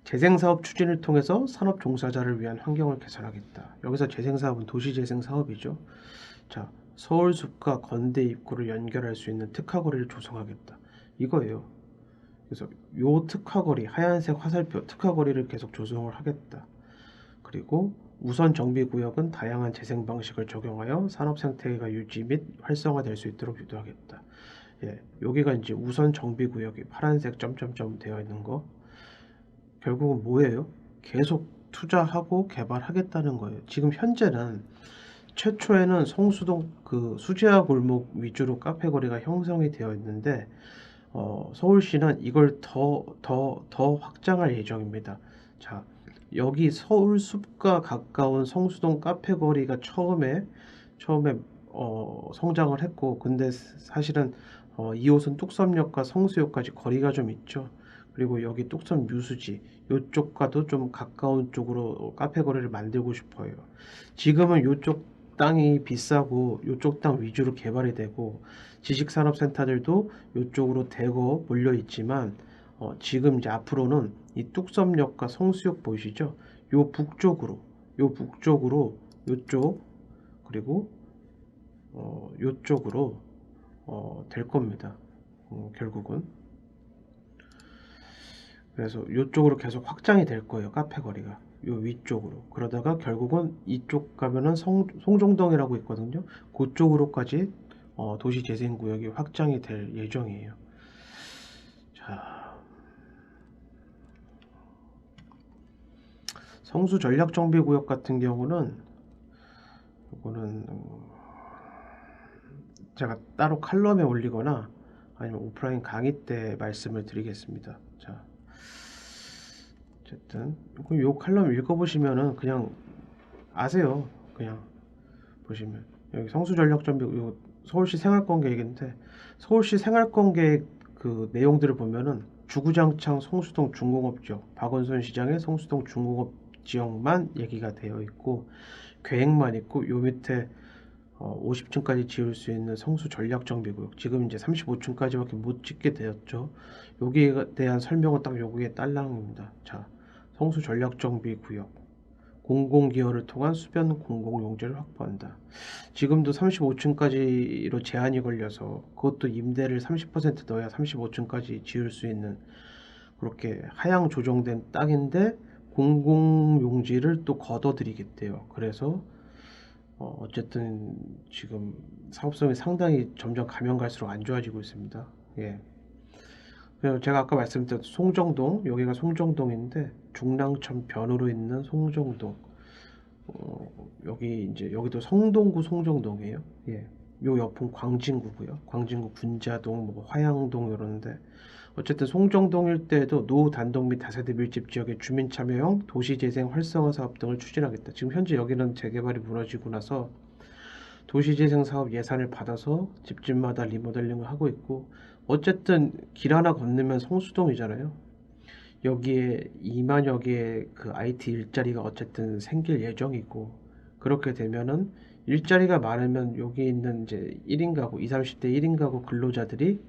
재생사업 추진을 통해서 산업 종사자를 위한 환경을 개선하겠다. 여기서 재생사업은 도시재생사업이죠. 자, 서울숲과 건대 입구를 연결할 수 있는 특화거리를 조성하겠다. 이거예요. 그래서 요 특화거리, 하얀색 화살표 특화거리를 계속 조성을 하겠다. 그리고 우선 정비구역은 다양한 재생 방식을 적용하여 산업 생태계가 유지 및 활성화될 수 있도록 유도하겠다. 예, 여기가 이제 우선 정비구역이 파란색 점점점 되어 있는 거. 결국은 뭐예요? 계속 투자하고 개발하겠다는 거예요. 지금 현재는 최초에는 성수동 그 수제화 골목 위주로 카페 거리가 형성이 되어 있는데 서울시는 이걸 더 확장할 예정입니다. 자, 여기 서울숲과 가까운 성수동 카페 거리가 처음에 성장을 했고, 근데 사실은 2호선 뚝섬역과 성수역까지 거리가 좀 있죠. 그리고 여기 뚝섬 유수지 이쪽과도 좀 가까운 쪽으로 카페 거리를 만들고 싶어요. 지금은 이쪽 땅이 비싸고 이쪽 땅 위주로 개발이 되고 지식산업센터들도 이쪽으로 대거 몰려 있지만 지금 이제 앞으로는 이 뚝섬역과 성수역 보이시죠? 요 북쪽으로 요쪽 그리고 요쪽으로 될 겁니다. 결국은 그래서 이쪽으로 계속 확장이 될 거예요. 카페 거리가 요 위쪽으로. 그러다가 결국은 이쪽 가면은 송정동이라고 있거든요. 그쪽으로까지 도시재생구역이 확장이 될 예정이에요. 자, 성수 전략정비구역 같은 경우는 이거는 제가 따로 칼럼에 올리거나 아니면 오프라인 강의 때 말씀을 드리겠습니다. 자, 어쨌든 요 칼럼 읽어보시면은 그냥 아세요. 그냥 보시면 여기 성수전략정비 서울시 생활권계획인데 서울시 생활권계획 그 내용들을 보면은 주구장창 성수동 중공업지역 박원순 시장의 성수동 중공업 지역만 얘기가 되어 있고 계획만 있고 요 밑에 50층까지 지을 수 있는 성수 전략정비구역 지금 이제 35층까지밖에 못 짓게 되었죠. 여기에 대한 설명은 딱 여기에 딸랑입니다. 자, 성수 전략정비구역 공공기여를 통한 수변 공공용지를 확보한다. 지금도 35층까지로 제한이 걸려서 그것도 임대를 30% 넣어야 35층까지 지을 수 있는 그렇게 하향 조정된 땅인데 공공용지를 또 걷어들이겠대요. 그래서 어쨌든 지금 사업성이 상당히 점점 가면 갈수록 안 좋아지고 있습니다. 예. 그리고 제가 아까 말씀드렸던 송정동, 여기가 송정동인데 중랑천 변으로 있는 송정동. 여기 이제 여기도 성동구 송정동이에요. 예. 요 옆은 광진구고요. 광진구 군자동, 뭐 화양동 이러는데 어쨌든 송정동 일대에도 노후단독 및 다세대 밀집 지역의 주민 참여형 도시재생 활성화 사업 등을 추진하겠다. 지금 현재 여기는 재개발이 무너지고 나서 도시재생 사업 예산을 받아서 집집마다 리모델링을 하고 있고 어쨌든 길 하나 건너면 성수동이잖아요. 여기에 2만여 개의 그 IT 일자리가 어쨌든 생길 예정이고 그렇게 되면은 일자리가 많으면 여기 있는 이제 1인 가구, 20, 30대 1인 가구 근로자들이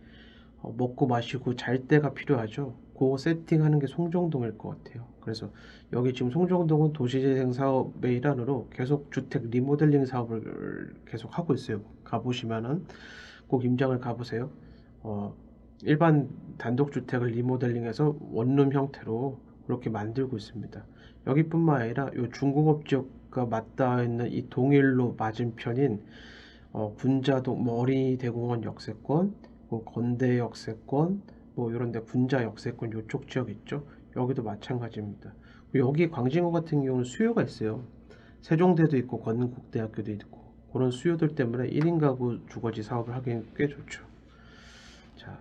먹고 마시고 잘 때가 필요하죠. 그거 세팅하는 게 송정동일 것 같아요. 그래서 여기 지금 송정동은 도시재생 사업의 일환으로 계속 주택 리모델링 사업을 계속 하고 있어요. 가보시면은 꼭 임장을 가보세요. 어, 일반 단독주택을 리모델링해서 원룸 형태로 그렇게 만들고 있습니다. 여기뿐만 아니라 요 중공업 지역과 맞닿아 있는 이 동일로 맞은편인 군자동 뭐 어린이 대공원 역세권, 뭐 건대 역세권, 뭐 이런데 군자 역세권 요쪽 지역 있죠. 여기도 마찬가지입니다. 여기 광진구 같은 경우는 수요가 있어요. 세종대도 있고 건국대학교도 있고 그런 수요들 때문에 1인 가구 주거지 사업을 하기엔 꽤 좋죠. 자,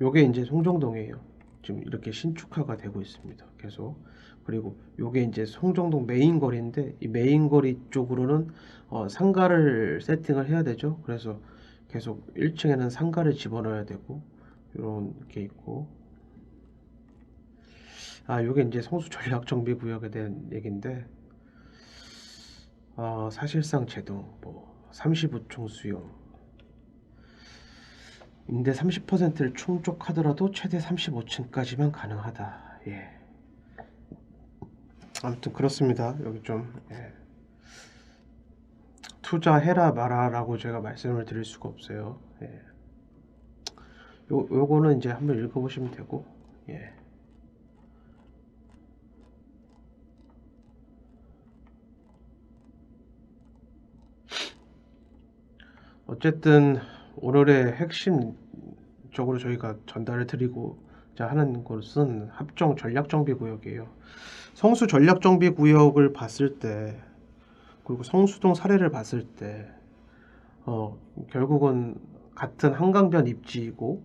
요게 이제 송정동이에요. 지금 이렇게 신축화가 되고 있습니다. 계속. 그리고 요게 이제 송정동 메인 거리인데 이 메인 거리 쪽으로는 상가를 세팅을 해야 되죠. 그래서 계속 1층에는 상가를 집어넣어야 되고 이런 게 있고 요게 이제 성수 전략 정비 구역에 대한 얘기인데 사실상 제동 뭐 35층 수용 임대 30%를 충족하더라도 최대 35층까지만 가능하다. 예. 아무튼 그렇습니다. 여기 좀 투자해라 마라라고 제가 말씀을 드릴 수가 없어요. 예. 요거는 이제 한번 읽어보시면 되고, 예. 어쨌든 오늘의 핵심적으로 저희가 전달을 드리고자 하는 것은 합정 전략정비구역이에요. 성수 전략정비구역을 봤을 때, 그리고 성수동 사례를 봤을 때, 결국은 같은 한강변 입지이고,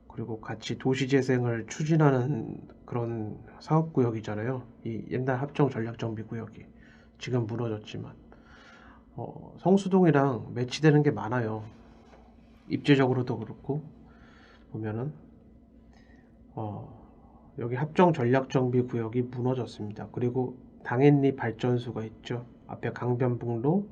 그리고 같이 도시재생을 추진하는 그런 사업구역이잖아요. 이 옛날 합정 전략정비구역이 지금 무너졌지만 성수동이랑 매치되는 게 많아요. 입지적으로도 그렇고 보면은 여기 합정 전략정비구역이 무너졌습니다. 그리고 당연리 발전소가 있죠. 앞에 강변북로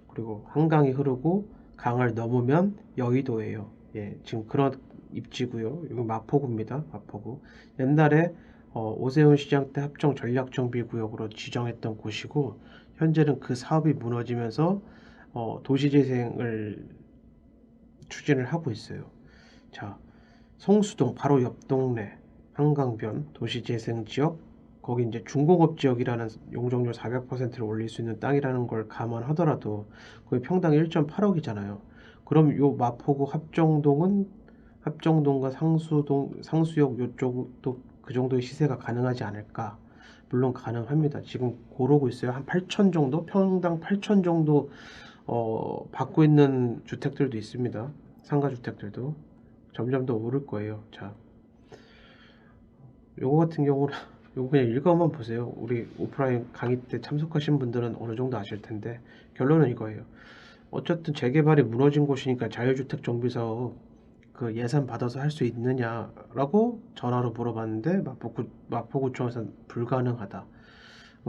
그리고 한강이 흐르고 강을 넘으면 여의도예요. 예, 지금 그런 입지고요. 여기 마포구입니다. 마포구. 옛날에 오세훈 시장 때 합정 전략정비구역으로 지정했던 곳이고 현재는 그 사업이 무너지면서 도시재생을 추진을 하고 있어요. 자, 성수동 바로 옆 동네 한강변 도시재생지역 거기 이제 중공업 지역이라는 용적률 400%를 올릴 수 있는 땅이라는 걸 감안하더라도 거기 평당 1.8억이잖아요. 그럼 요 마포구 합정동과 상수역 요쪽도 그 정도의 시세가 가능하지 않을까? 물론 가능합니다. 지금 고르고 있어요. 한 8천 정도, 평당 8천 정도 받고 있는 주택들도 있습니다. 상가 주택들도 점점 더 오를 거예요. 자, 요거 같은 경우는 요거 그냥 읽어만 보세요. 우리 오프라인 강의 때 참석하신 분들은 어느 정도 아실 텐데 결론은 이거예요. 어쨌든 재개발이 무너진 곳이니까 자유주택 정비사업 그 예산 받아서 할 수 있느냐라고 전화로 물어봤는데 마포구청에서는 불가능하다.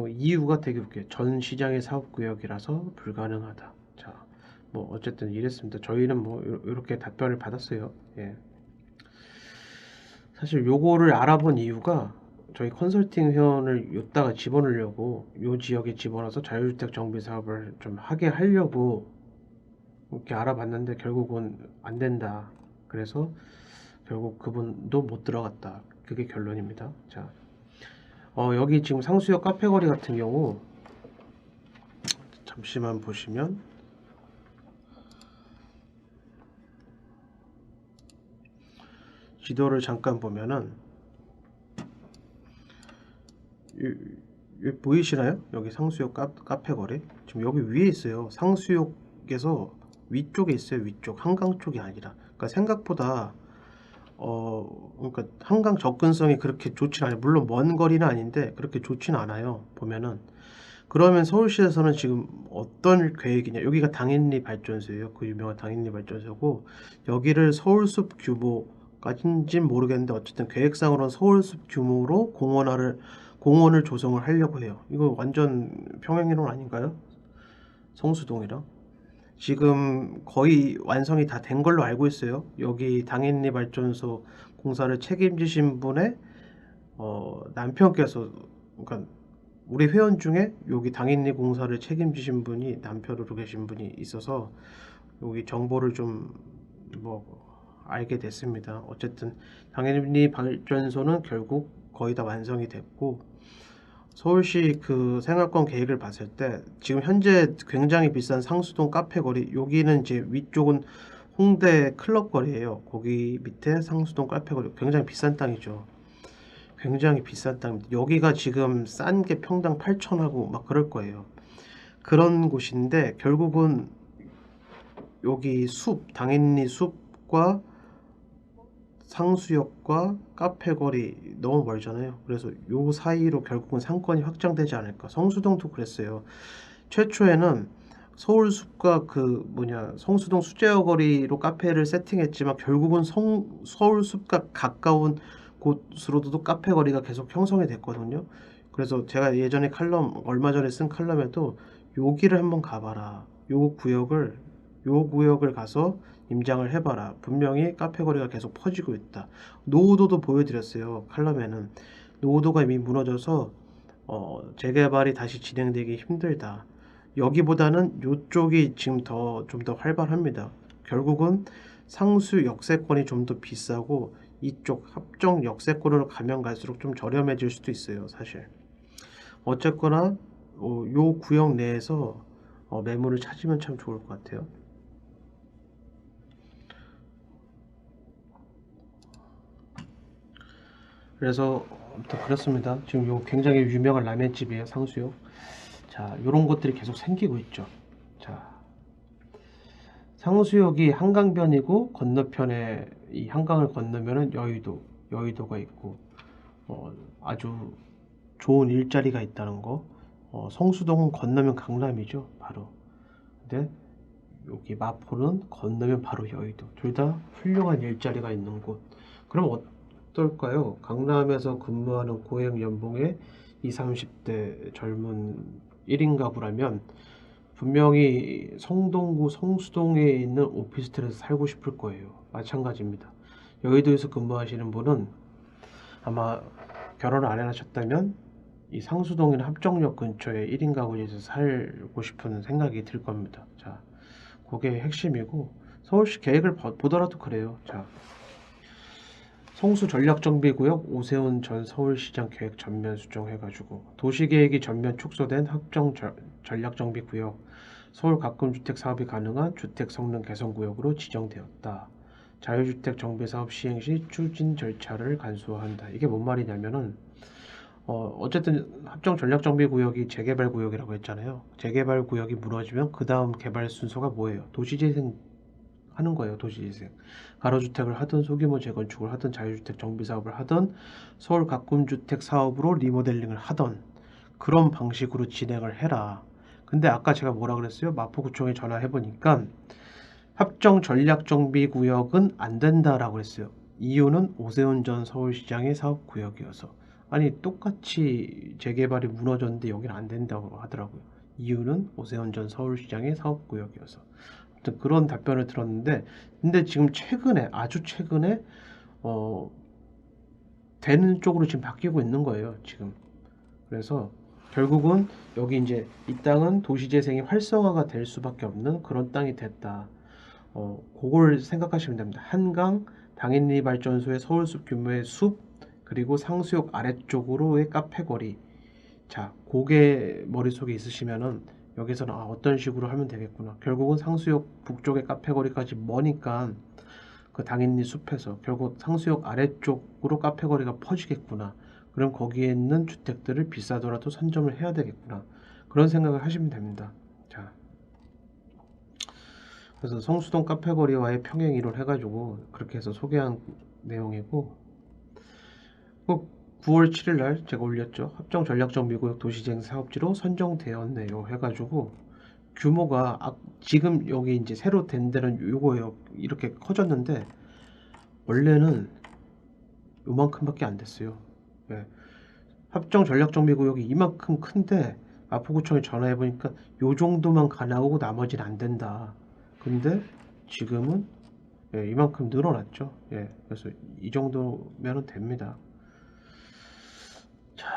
이유가 되게 웃겨요. 전 시장의 사업구역이라서 불가능하다. 자, 뭐 어쨌든 이랬습니다. 저희는 뭐 이렇게 답변을 받았어요. 예. 사실 요거를 알아본 이유가 저희 컨설팅 회원을 요따가 집어넣으려고 요 지역에 집어넣어서 자유주택 정비 사업을 좀 하게 하려고 이렇게 알아봤는데 결국은 안 된다. 그래서 결국 그분도 못 들어갔다. 그게 결론입니다. 자, 여기 지금 상수역 카페거리 같은 경우 잠시만 보시면 지도를 잠깐 보면은 여기 보이시나요? 여기 상수역 카페 거리. 지금 여기 위에 있어요. 상수역에서 위쪽에 있어요. 위쪽. 한강 쪽이 아니라. 그러니까 생각보다 그러니까 한강 접근성이 그렇게 좋진 않아요. 물론 먼 거리는 아닌데 그렇게 좋진 않아요. 보면은. 그러면 서울시에서는 지금 어떤 계획이냐? 여기가 당인리 발전소예요. 그 유명한 당인리 발전소고 여기를 서울숲 규모까지인지는 모르겠는데 어쨌든 계획상으로는 서울숲 규모로 공원을 조성을 하려고 해요. 이거 완전 평행이론 아닌가요? 성수동이랑 지금 거의 완성이 다 된 걸로 알고 있어요. 여기 당인리 발전소 공사를 책임지신 분의 남편께서, 그러니까 우리 회원 중에 여기 당인리 공사를 책임지신 분이 남편으로 계신 분이 있어서 여기 정보를 좀 알게 됐습니다. 어쨌든 당인리 발전소는 결국 거의 다 완성이 됐고 서울시 그 생활권 계획을 봤을 때 지금 현재 굉장히 비싼 상수동 카페 거리, 여기는 이제 위쪽은 홍대 클럽 거리예요. 거기 밑에 상수동 카페 거리, 굉장히 비싼 땅이죠. 굉장히 비싼 땅입니다. 여기가 지금 싼 게 평당 8천하고 막 그럴 거예요. 그런 곳인데 결국은 여기 당연히 숲과 상수역과 카페 거리 너무 멀잖아요. 그래서 요 사이로 결국은 상권이 확장되지 않을까. 성수동도 그랬어요. 최초에는 서울숲과 성수동 수제어 거리로 카페를 세팅했지만 결국은 서울숲과 가까운 곳으로도 카페 거리가 계속 형성이 됐거든요. 그래서 제가 예전에 얼마 전에 쓴 칼럼에도 여기를 한번 가봐라. 요 구역을 가서 임장을 해봐라. 분명히 카페 거리가 계속 퍼지고 있다. 노후도도 보여드렸어요. 칼럼에는 노후도가 이미 무너져서 재개발이 다시 진행되기 힘들다. 여기보다는 이쪽이 지금 좀 더 활발합니다. 결국은 상수 역세권이 좀 더 비싸고 이쪽 합정 역세권으로 가면 갈수록 좀 저렴해질 수도 있어요. 사실 어쨌거나 요 구역 내에서 매물을 찾으면 참 좋을 것 같아요. 그래서 아무튼 그렇습니다. 지금 요 굉장히 유명한 라면집이에요. 상수역. 자, 요런 것들이 계속 생기고 있죠. 자, 상수역이 한강변이고 건너편에 이 한강을 건너면은 여의도가 있고 아주 좋은 일자리가 있다는 거. 성수동은 건너면 강남이죠, 바로. 근데 여기 마포는 건너면 바로 여의도. 둘 다 훌륭한 일자리가 있는 곳. 그럼 어떨까요? 강남에서 근무하는 고액 연봉의 20, 30대 젊은 1인 가구라면 분명히 성동구 성수동에 있는 오피스텔에서 살고 싶을 거예요. 마찬가지입니다. 여의도에서 근무하시는 분은 아마 결혼을 안 하셨다면 이 상수동이나 합정역 근처에 1인 가구에서 살고 싶은 생각이 들 겁니다. 자, 그게 핵심이고 서울시 계획을 보더라도 그래요. 자, 성수 전략정비구역 오세훈 전 서울시장 계획 전면 수정해가지고 도시계획이 전면 축소된 합정 전략정비구역 서울 가금주택 사업이 가능한 주택 성능 개선구역으로 지정되었다. 자유주택 정비사업 시행 시 추진 절차를 간소화한다. 이게 뭔 말이냐면은 어쨌든 합정 전략정비구역이 재개발구역이라고 했잖아요. 재개발구역이 무너지면 그 다음 개발 순서가 뭐예요? 도시재생 하는 거예요. 도시재생. 가로주택을 하든 소규모 재건축을 하든 자유주택 정비사업을 하든 서울 가꿈주택 사업으로 리모델링을 하던 그런 방식으로 진행을 해라. 근데 아까 제가 뭐라 그랬어요? 마포구청에 전화해보니까 합정 전략정비구역은 안 된다라고 했어요. 이유는 오세훈 전 서울시장의 사업구역이어서. 아니 똑같이 재개발이 무너졌는데 여기는 안 된다고 하더라고요. 이유는 오세훈 전 서울시장의 사업구역이어서. 그런 답변을 들었는데 근데 지금 아주 최근에 되는 쪽으로 지금 바뀌고 있는 거예요. 지금. 그래서 결국은 여기 이제 이 땅은 도시재생이 활성화가 될 수밖에 없는 그런 땅이 됐다. 그걸 생각하시면 됩니다. 한강 당인리 발전소의 서울숲 규모의 숲 그리고 상수역 아래쪽으로의 카페거리. 자, 그게 머릿속에 있으시면은 여기서는 어떤 식으로 하면 되겠구나. 결국은 상수역 북쪽의 카페거리까지 머니까 그 당인리 숲에서 결국 상수역 아래쪽으로 카페거리가 퍼지겠구나. 그럼 거기에 있는 주택들을 비싸더라도 선점을 해야 되겠구나. 그런 생각을 하시면 됩니다. 자, 그래서 성수동 카페거리와의 평행 이론 해가지고 그렇게 해서 소개한 내용이고, 꼭 9월 7일 날 제가 올렸죠. 합정 전략적 미구역 도시재생 사업지로 선정되었네요 해가지고 규모가 지금 여기 이제 새로 된 데는 요거예요. 이렇게 커졌는데 원래는 요만큼밖에 안 됐어요. 예. 합정 전략적 미구역이 이만큼 큰데 마포구청에 전화해 보니까 요 정도만 가능하고 나머지는 안 된다. 근데 지금은 예, 이만큼 늘어났죠. 예, 그래서 이 정도면은 됩니다. 자,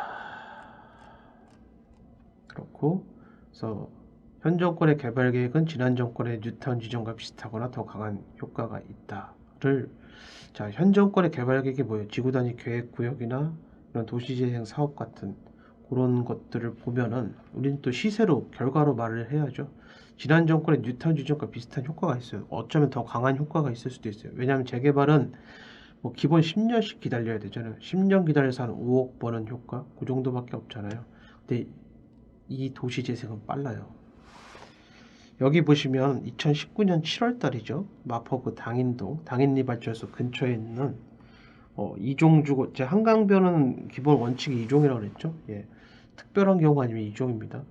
그렇고 그래서 현 정권의 개발 계획은 지난 정권의 뉴타운 지정과 비슷하거나 더 강한 효과가 있다를. 자, 현 정권의 개발 계획이 뭐예요? 지구 단위 계획 구역이나 이런 도시재생 사업 같은 그런 것들을 보면은 우리는 또 시세로 결과로 말을 해야죠. 지난 정권의 뉴타운 지정과 비슷한 효과가 있어요. 어쩌면 더 강한 효과가 있을 수도 있어요. 왜냐하면 재개발은 뭐 기본 10년씩 기다려야 되잖아요. 10년 기다려서 한 5억 버는 효과 그 정도밖에 없잖아요. 근데 이 도시재생은 빨라요. 여기 보시면 2019년 7월 달이죠. 마포구 당인동 당인리발전소 근처에 있는 이종주거, 제 한강변은 기본 원칙이 이종이라고 그랬죠. 예, 특별한 경우 아니면 이종입니다.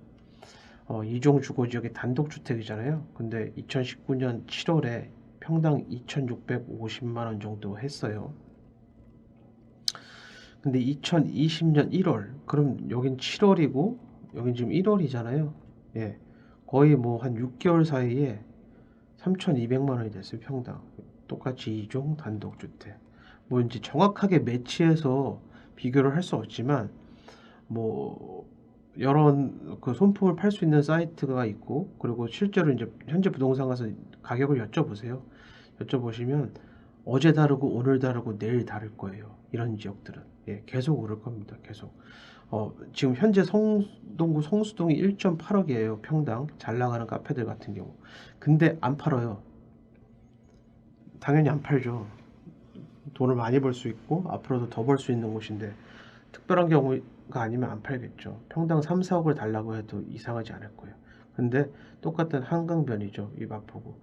이종 주거지역의 단독주택이잖아요. 근데 2019년 7월에 평당 2,650만 원 정도 했어요. 근데 2020년 1월, 그럼 여긴 7월이고 여긴 지금 1월이잖아요. 예, 거의 뭐 한 6개월 사이에 3,200만 원이 됐어요. 평당. 똑같이 이종 단독주택. 뭐 이제 정확하게 매치해서 비교를 할 수 없지만 뭐 여러 그 손품을 팔 수 있는 사이트가 있고, 그리고 실제로 이제 현재 부동산 가서 가격을 여쭤보세요. 여쭤보시면 어제 다르고 오늘 다르고 내일 다를 거예요. 이런 지역들은 예, 계속 오를 겁니다. 계속. 지금 현재 성동구 성수동이 1.8억이에요. 평당. 잘 나가는 카페들 같은 경우. 근데 안 팔아요. 당연히 안 팔죠. 돈을 많이 벌 수 있고 앞으로도 더 벌 수 있는 곳인데 특별한 경우가 아니면 안 팔겠죠. 평당 3, 4억을 달라고 해도 이상하지 않을 거예요. 근데 똑같은 한강변이죠. 이 마포구.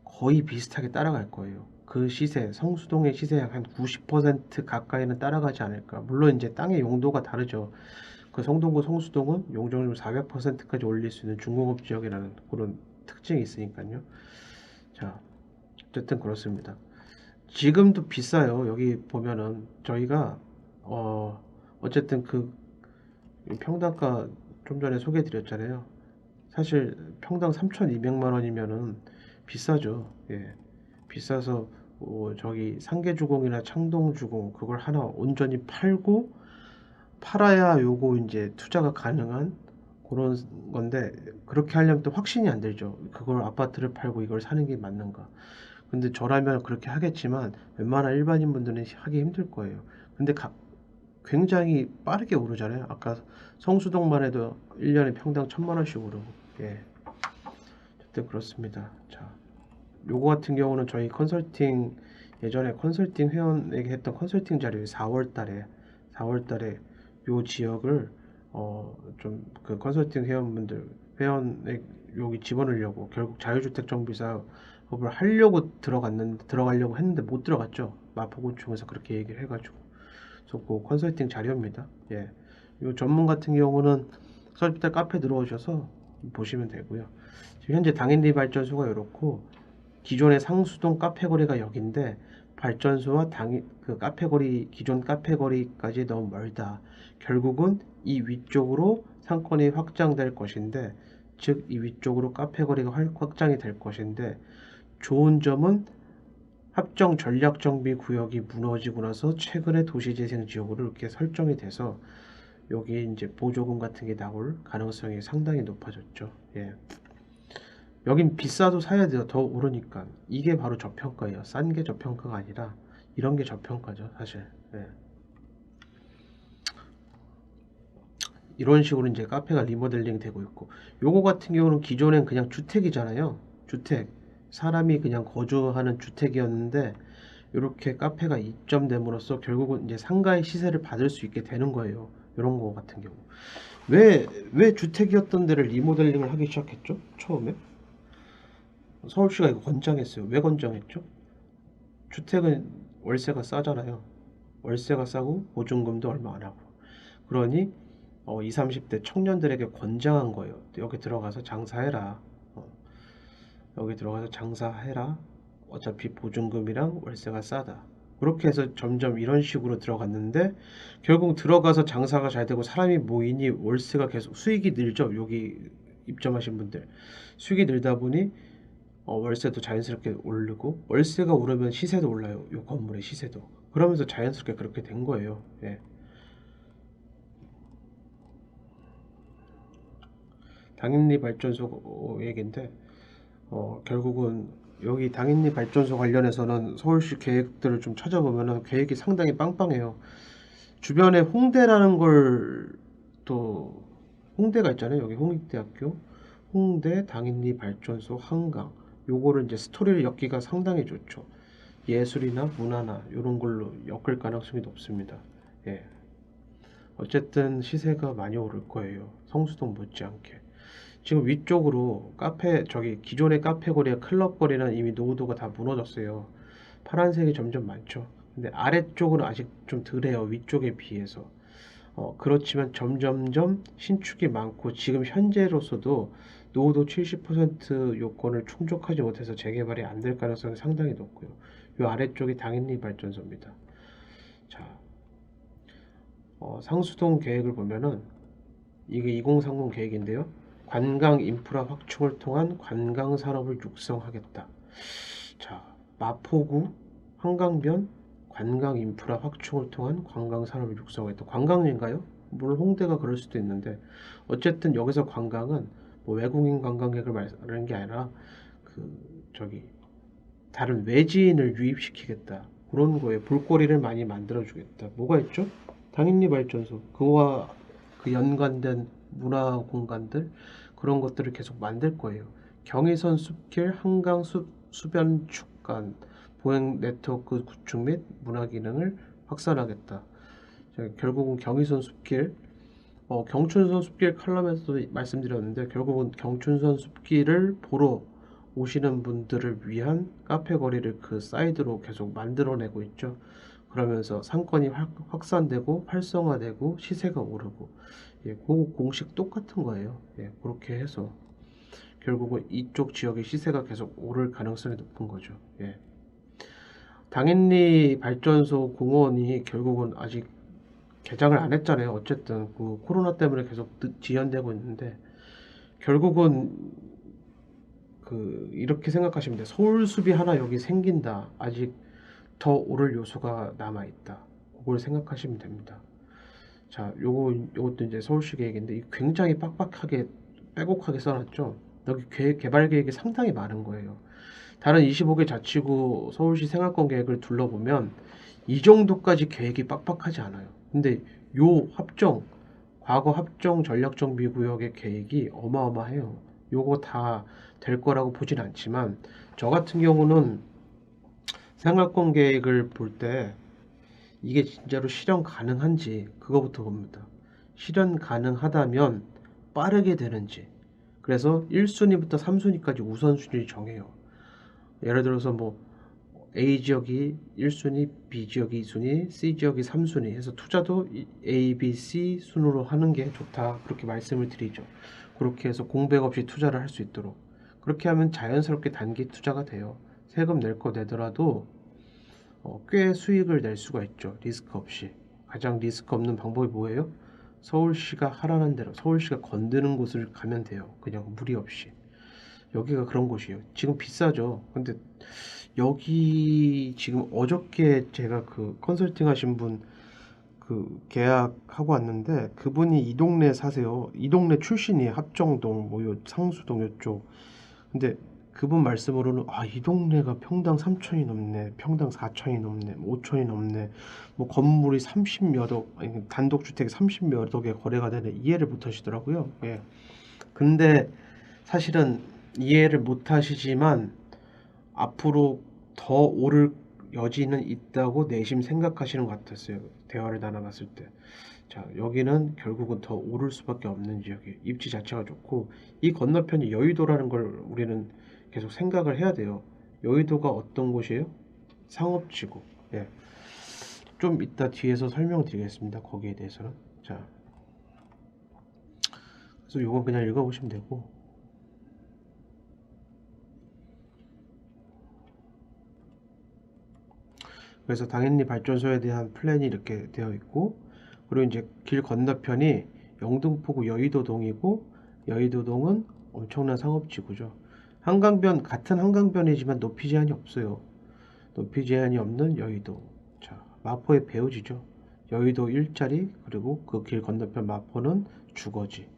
거의 비슷하게 따라갈 거예요. 그 시세, 성수동의 시세 한 90% 가까이는 따라가지 않을까. 물론 이제 땅의 용도가 다르죠. 그 성동구 성수동은 용적률 400%까지 올릴 수 있는 중공업 지역이라는 그런 특징이 있으니까요. 자, 어쨌든 그렇습니다. 지금도 비싸요. 여기 보면은 저희가 어쨌든 그 평당가 좀 전에 소개해 드렸잖아요. 사실 평당 3,200만 원이면은 비싸죠. 예. 비싸서 저기 상계주공이나 창동주공 그걸 하나 온전히 팔아야 요거 이제 투자가 가능한 그런 건데, 그렇게 하려면 또 확신이 안 들죠. 그걸 아파트를 팔고 이걸 사는 게 맞는가. 근데 저라면 그렇게 하겠지만 웬만한 일반인 분들은 하기 힘들 거예요. 근데 굉장히 빠르게 오르잖아요. 아까 성수동만 해도 1년에 평당 1,000만 원씩 오르고. 예. 어쨌든 그렇습니다. 자, 요거 같은 경우는 저희 컨설팅, 예전에 컨설팅 회원에게 했던 컨설팅 자료에 4월 달에 요 지역을 좀 그 컨설팅 회원분들 회원에 여기 집어넣으려고 결국 자유주택 정비 사업을 하려고 들어가려고 했는데 못 들어갔죠. 마포구청에서 그렇게 얘기를 해가지고. 그래서 그 컨설팅 자료입니다. 예, 요 전문 같은 경우는 설비탈 카페 들어오셔서 보시면 되고요. 지금 현재 당인리 발전소가 이렇고 기존의 상수동 카페거리가 여긴데 발전소와 그 카페거리, 기존 카페거리까지 너무 멀다. 결국은 이 위쪽으로 상권이 확장될 것인데, 즉 이 위쪽으로 카페거리가 확장이 될 것인데, 좋은 점은 합정 전략정비 구역이 무너지고 나서 최근에 도시재생지역으로 이렇게 설정이 돼서 여기 이제 보조금 같은 게 나올 가능성이 상당히 높아졌죠. 예. 여긴 비싸도 사야 돼요. 더 오르니까. 이게 바로 저평가예요. 싼 게 저평가가 아니라 이런 게 저평가죠, 사실. 예. 이런 식으로 이제 카페가 리모델링 되고 있고, 요거 같은 경우는 기존엔 그냥 주택이잖아요. 주택. 사람이 그냥 거주하는 주택이었는데 이렇게 카페가 입점됨으로써 결국은 이제 상가의 시세를 받을 수 있게 되는 거예요. 이런 거 같은 경우. 왜 주택이었던 데를 리모델링을 하기 시작했죠? 처음에? 서울시가 이거 권장했어요. 왜 권장했죠? 주택은 월세가 싸잖아요. 월세가 싸고 보증금도 얼마 안 하고. 그러니 20, 30대 청년들에게 권장한 거예요. 여기 들어가서 장사해라. 여기 들어가서 장사해라. 어차피 보증금이랑 월세가 싸다. 그렇게 해서 점점 이런 식으로 들어갔는데 결국 들어가서 장사가 잘 되고 사람이 모이니 월세가 계속 수익이 늘죠. 여기 입점하신 분들 수익이 늘다 보니 월세도 자연스럽게 오르고 월세가 오르면 시세도 올라요. 이 건물의 시세도. 그러면서 자연스럽게 그렇게 된 거예요. 예. 당연리 발전소 얘기인데 결국은 여기 당연리 발전소 관련해서는 서울시 계획들을 좀 찾아보면은 계획이 상당히 빵빵해요. 주변에 홍대라는 걸 또 홍대가 있잖아요. 여기 홍익대학교, 홍대, 당연리 발전소, 한강. 요거를 이제 스토리를 엮기가 상당히 좋죠. 예술이나 문화나 이런 걸로 엮을 가능성이 높습니다. 예. 어쨌든 시세가 많이 오를 거예요. 성수동 못지않게. 지금 위쪽으로 카페 저기 기존의 카페 거리와 클럽 거리는 이미 노후도가 다 무너졌어요. 파란색이 점점 많죠. 근데 아래쪽은 아직 좀 덜해요. 위쪽에 비해서. 그렇지만 점점점 신축이 많고 지금 현재로서도 노후도 70% 요건을 충족하지 못해서 재개발이 안 될 가능성이 상당히 높고요. 요 아래쪽이 당연리 발전소입니다. 자, 상수동 계획을 보면은 이게 2030 계획인데요. 관광 인프라 확충을 통한 관광 산업을 육성하겠다. 자, 마포구 한강변 관광 인프라 확충을 통한 관광 산업을 육성하겠다. 관광인가요? 물론 홍대가 그럴 수도 있는데 어쨌든 여기서 관광은 뭐 외국인 관광객을 말하는 게 아니라 저기 다른 외지인을 유입시키겠다. 그런 거에 볼거리를 많이 만들어주겠다. 뭐가 있죠? 당연리 발전소. 그와 그 연관된 문화 공간들 그런 것들을 계속 만들 거예요. 경의선 숲길, 한강 수변 축간, 보행 네트워크 구축 및 문화 기능을 확산하겠다. 결국은 경의선 숲길, 경춘선 숲길 칼럼에서도 말씀드렸는데 결국은 경춘선 숲길을 보러 오시는 분들을 위한 카페 거리를 그 사이드로 계속 만들어내고 있죠. 그러면서 상권이 확산되고 활성화되고 시세가 오르고 그 공식 똑같은 거예요. 그렇게 해서 결국은 이쪽 지역의 시세가 계속 오를 가능성이 높은 거죠. 당연리 발전소 공원이 결국은 아직 개장을 안 했잖아요. 어쨌든 그 코로나 때문에 계속 지연되고 있는데 결국은 이렇게 생각하시면 돼요. 서울숲이 하나 여기 생긴다. 아직 더 오를 요소가 남아있다. 그걸 생각하시면 됩니다. 자, 요것도 이제 서울시 계획인데 굉장히 빡빡하게 빼곡하게 써놨죠. 여기 개발 계획이 상당히 많은 거예요. 다른 25개 자치구 서울시 생활권 계획을 둘러보면 이 정도까지 계획이 빡빡하지 않아요. 근데 요 과거 합정 전략정비구역의 계획이 어마어마해요. 요거 다 될 거라고 보진 않지만 저 같은 경우는 생활권 계획을 볼 때 이게 진짜로 실현 가능한지 그거부터 봅니다. 실현 가능하다면 빠르게 되는지. 그래서 1순위부터 3순위까지 우선순위를 정해요. 예를 들어서 뭐 A 지역이 1순위, B 지역이 2순위, C 지역이 3순위 해서 투자도 A, B, C 순으로 하는 게 좋다. 그렇게 말씀을 드리죠. 그렇게 해서 공백 없이 투자를 할 수 있도록. 그렇게 하면 자연스럽게 단기 투자가 돼요. 세금 낼 거 내더라도 꽤 수익을 낼 수가 있죠. 리스크 없이. 가장 리스크 없는 방법이 뭐예요? 서울시가 하라는 대로 서울시가 건드는 곳을 가면 돼요. 그냥 무리 없이. 여기가 그런 곳이에요. 지금 비싸죠. 근데 여기 지금 어저께 제가 그 컨설팅 하신 분 계약하고 왔는데 그분이 이 동네 사세요. 이 동네 출신이에요. 합정동 뭐 요 상수동 요쪽. 근데 그분 말씀으로는 이 동네가 평당 3천이 넘네, 평당 4천이 넘네, 5천이 넘네, 뭐 건물이 30몇 억, 아니, 단독주택이 30몇 억에 거래가 되네 이해를 못 하시더라고요. 근데 사실은 이해를 못 하시지만 앞으로 더 오를 여지는 있다고 내심 생각하시는 것 같았어요. 대화를 나눠봤을 때. 자, 여기는 결국은 더 오를 수밖에 없는 지역이에요. 입지 자체가 좋고 이 건너편이 여의도라는 걸 우리는 계속 생각을 해야 돼요. 여의도가 어떤 곳이에요? 상업지구. 예. 좀 이따 뒤에서 설명드리겠습니다. 거기에 대해서는. 자, 그래서 이건 그냥 읽어보시면 되고. 그래서 당연히 발전소에 대한 플랜이 이렇게 되어 있고, 그리고 이제 길 건너편이 영등포구 여의도동이고, 여의도동은 엄청난 상업지구죠. 한강변, 같은 한강변이지만 높이 제한이 없어요. 높이 제한이 없는 여의도. 자, 마포의 배우지죠. 여의도 일자리, 그리고 그 길 건너편 마포는 주거지.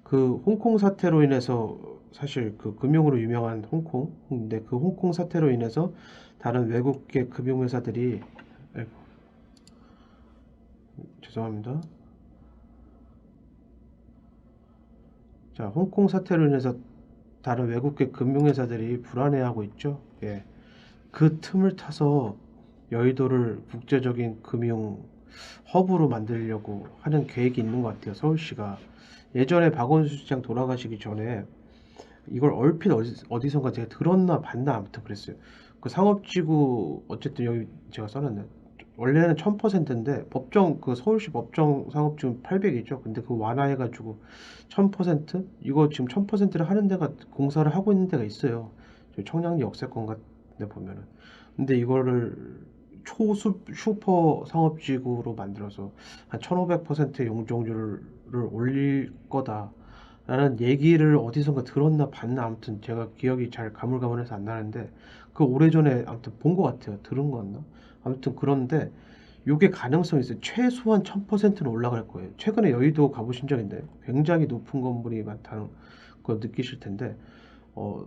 그 홍콩 사태로 인해서 사실 그 금융으로 유명한 홍콩, 근데 그 홍콩 사태로 인해서 다른 외국계 금융회사들이, 아이고, 죄송합니다. 자, 홍콩 사태로 인해서 다른 외국계 금융회사들이 불안해하고 있죠. 예. 그 틈을 타서 여의도를 국제적인 금융 허브로 만들려고 하는 계획이 있는 것 같아요. 서울시가. 예전에 박원순 시장 돌아가시기 전에 이걸 얼핏 어디선가 제가 들었나 봤나 아무튼 그랬어요. 그 상업지구 어쨌든 여기 제가 써놨네. 원래는 1000%인데 법정 그 서울시 법정 상업지구 800이죠. 근데 그 완화해가지고 1000%? 이거 지금 1000%를 하는 데가 공사를 하고 있는 데가 있어요. 저희 청량리 역세권 같은 데 보면은. 근데 이거를 초숲 슈퍼 상업지구로 만들어서 한 1500% 용적률을 올릴 거다라는 얘기를 어디선가 들었나 봤나 아무튼 제가 기억이 잘 가물가물해서 안 나는데 그 오래전에 아무튼 본 것 같아요. 들은 거였나? 아무튼 그런데 이게 가능성이 있어요. 최소한 1000%는 올라갈 거예요. 최근에 여의도 가보신 적 있나요? 굉장히 높은 건물이 많다는 거 느끼실 텐데 어,